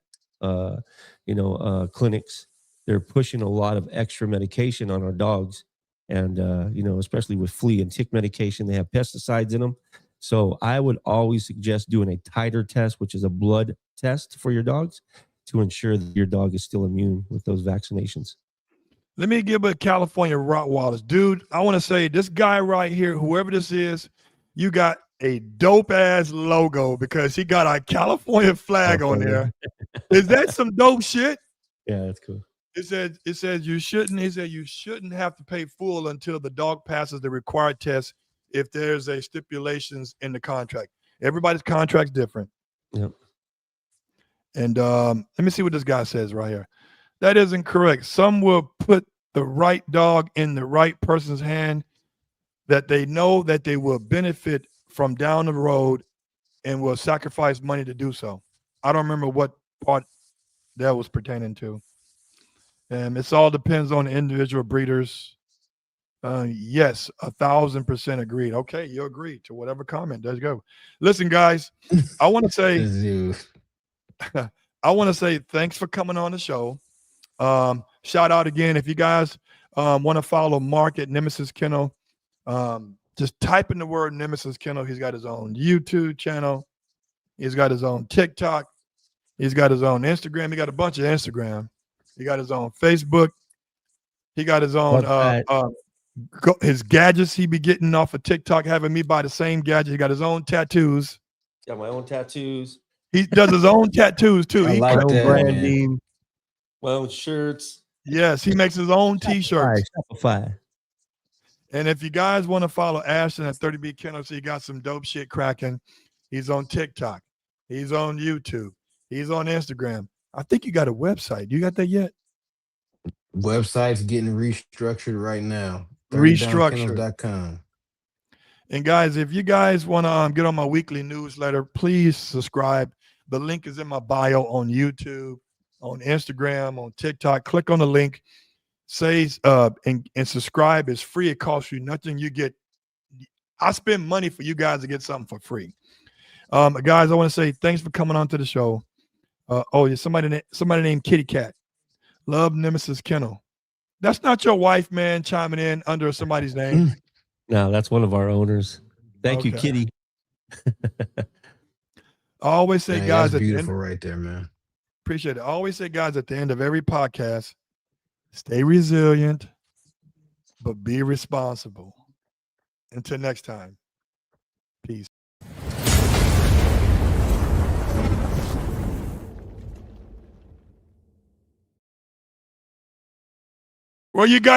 clinics, they're pushing a lot of extra medication on our dogs. And, especially with flea and tick medication, they have pesticides in them. So I would always suggest doing a titer test, which is a blood test for your dogs, to ensure that your dog is still immune with those vaccinations. Let me give a California Rottweilers. Dude, I want to say this guy right here, whoever this is, you got a dope ass logo because he got our California flag on there. Is that some dope shit? Yeah, that's cool. It says you shouldn't. He said you shouldn't have to pay full until the dog passes the required test if there's a stipulations in the contract. Everybody's contract's different. Yep. And let me see what this guy says right here. That isn't correct. Some will put the right dog in the right person's hand that they know that they will benefit from down the road and will sacrifice money to do so. I don't remember what part that was pertaining to. It all depends on the individual breeders. Yes, 1,000% agreed. Okay, you agreed to whatever comment. There you go. Listen, guys, I want to say, I want to say thanks for coming on the show. Shout out again if you guys want to follow Mark at Nemesis Kennel. Just type in the word Nemesis Kennel. He's got his own YouTube channel. He's got his own TikTok. He's got his own Instagram. He got a bunch of Instagram. He got his own Facebook. He got his own his gadgets he be getting off of TikTok, having me buy the same gadget. He got his own tattoos. Got my own tattoos. He does his own tattoos too. I He like My own that, branding. My own shirts. Yes, he makes his own t-shirts. Shopify. And if you guys want to follow Ashton at 30B Kennel, so he got some dope shit cracking. He's on TikTok. He's on YouTube. He's on Instagram. I think you got a website. You got that yet? Website's getting restructured right now. Restructured. 30downkennels.com. And guys, if you guys want to get on my weekly newsletter, please subscribe. The link is in my bio on YouTube, on Instagram, on TikTok. Click on the link. Says and subscribe. It's free. It costs you nothing. You get. I spend money for you guys to get something for free. Guys, I want to say thanks for coming on to the show. Yeah, somebody named Kitty Cat. Love Nemesis Kennel. That's not your wife, man, chiming in under somebody's name. No, that's one of our owners. Thank you, Kitty. I always say, guys, that's beautiful right there, man. Appreciate it. I always say, guys, at the end of every podcast, stay resilient, but be responsible. Until next time, peace. Well, you guys.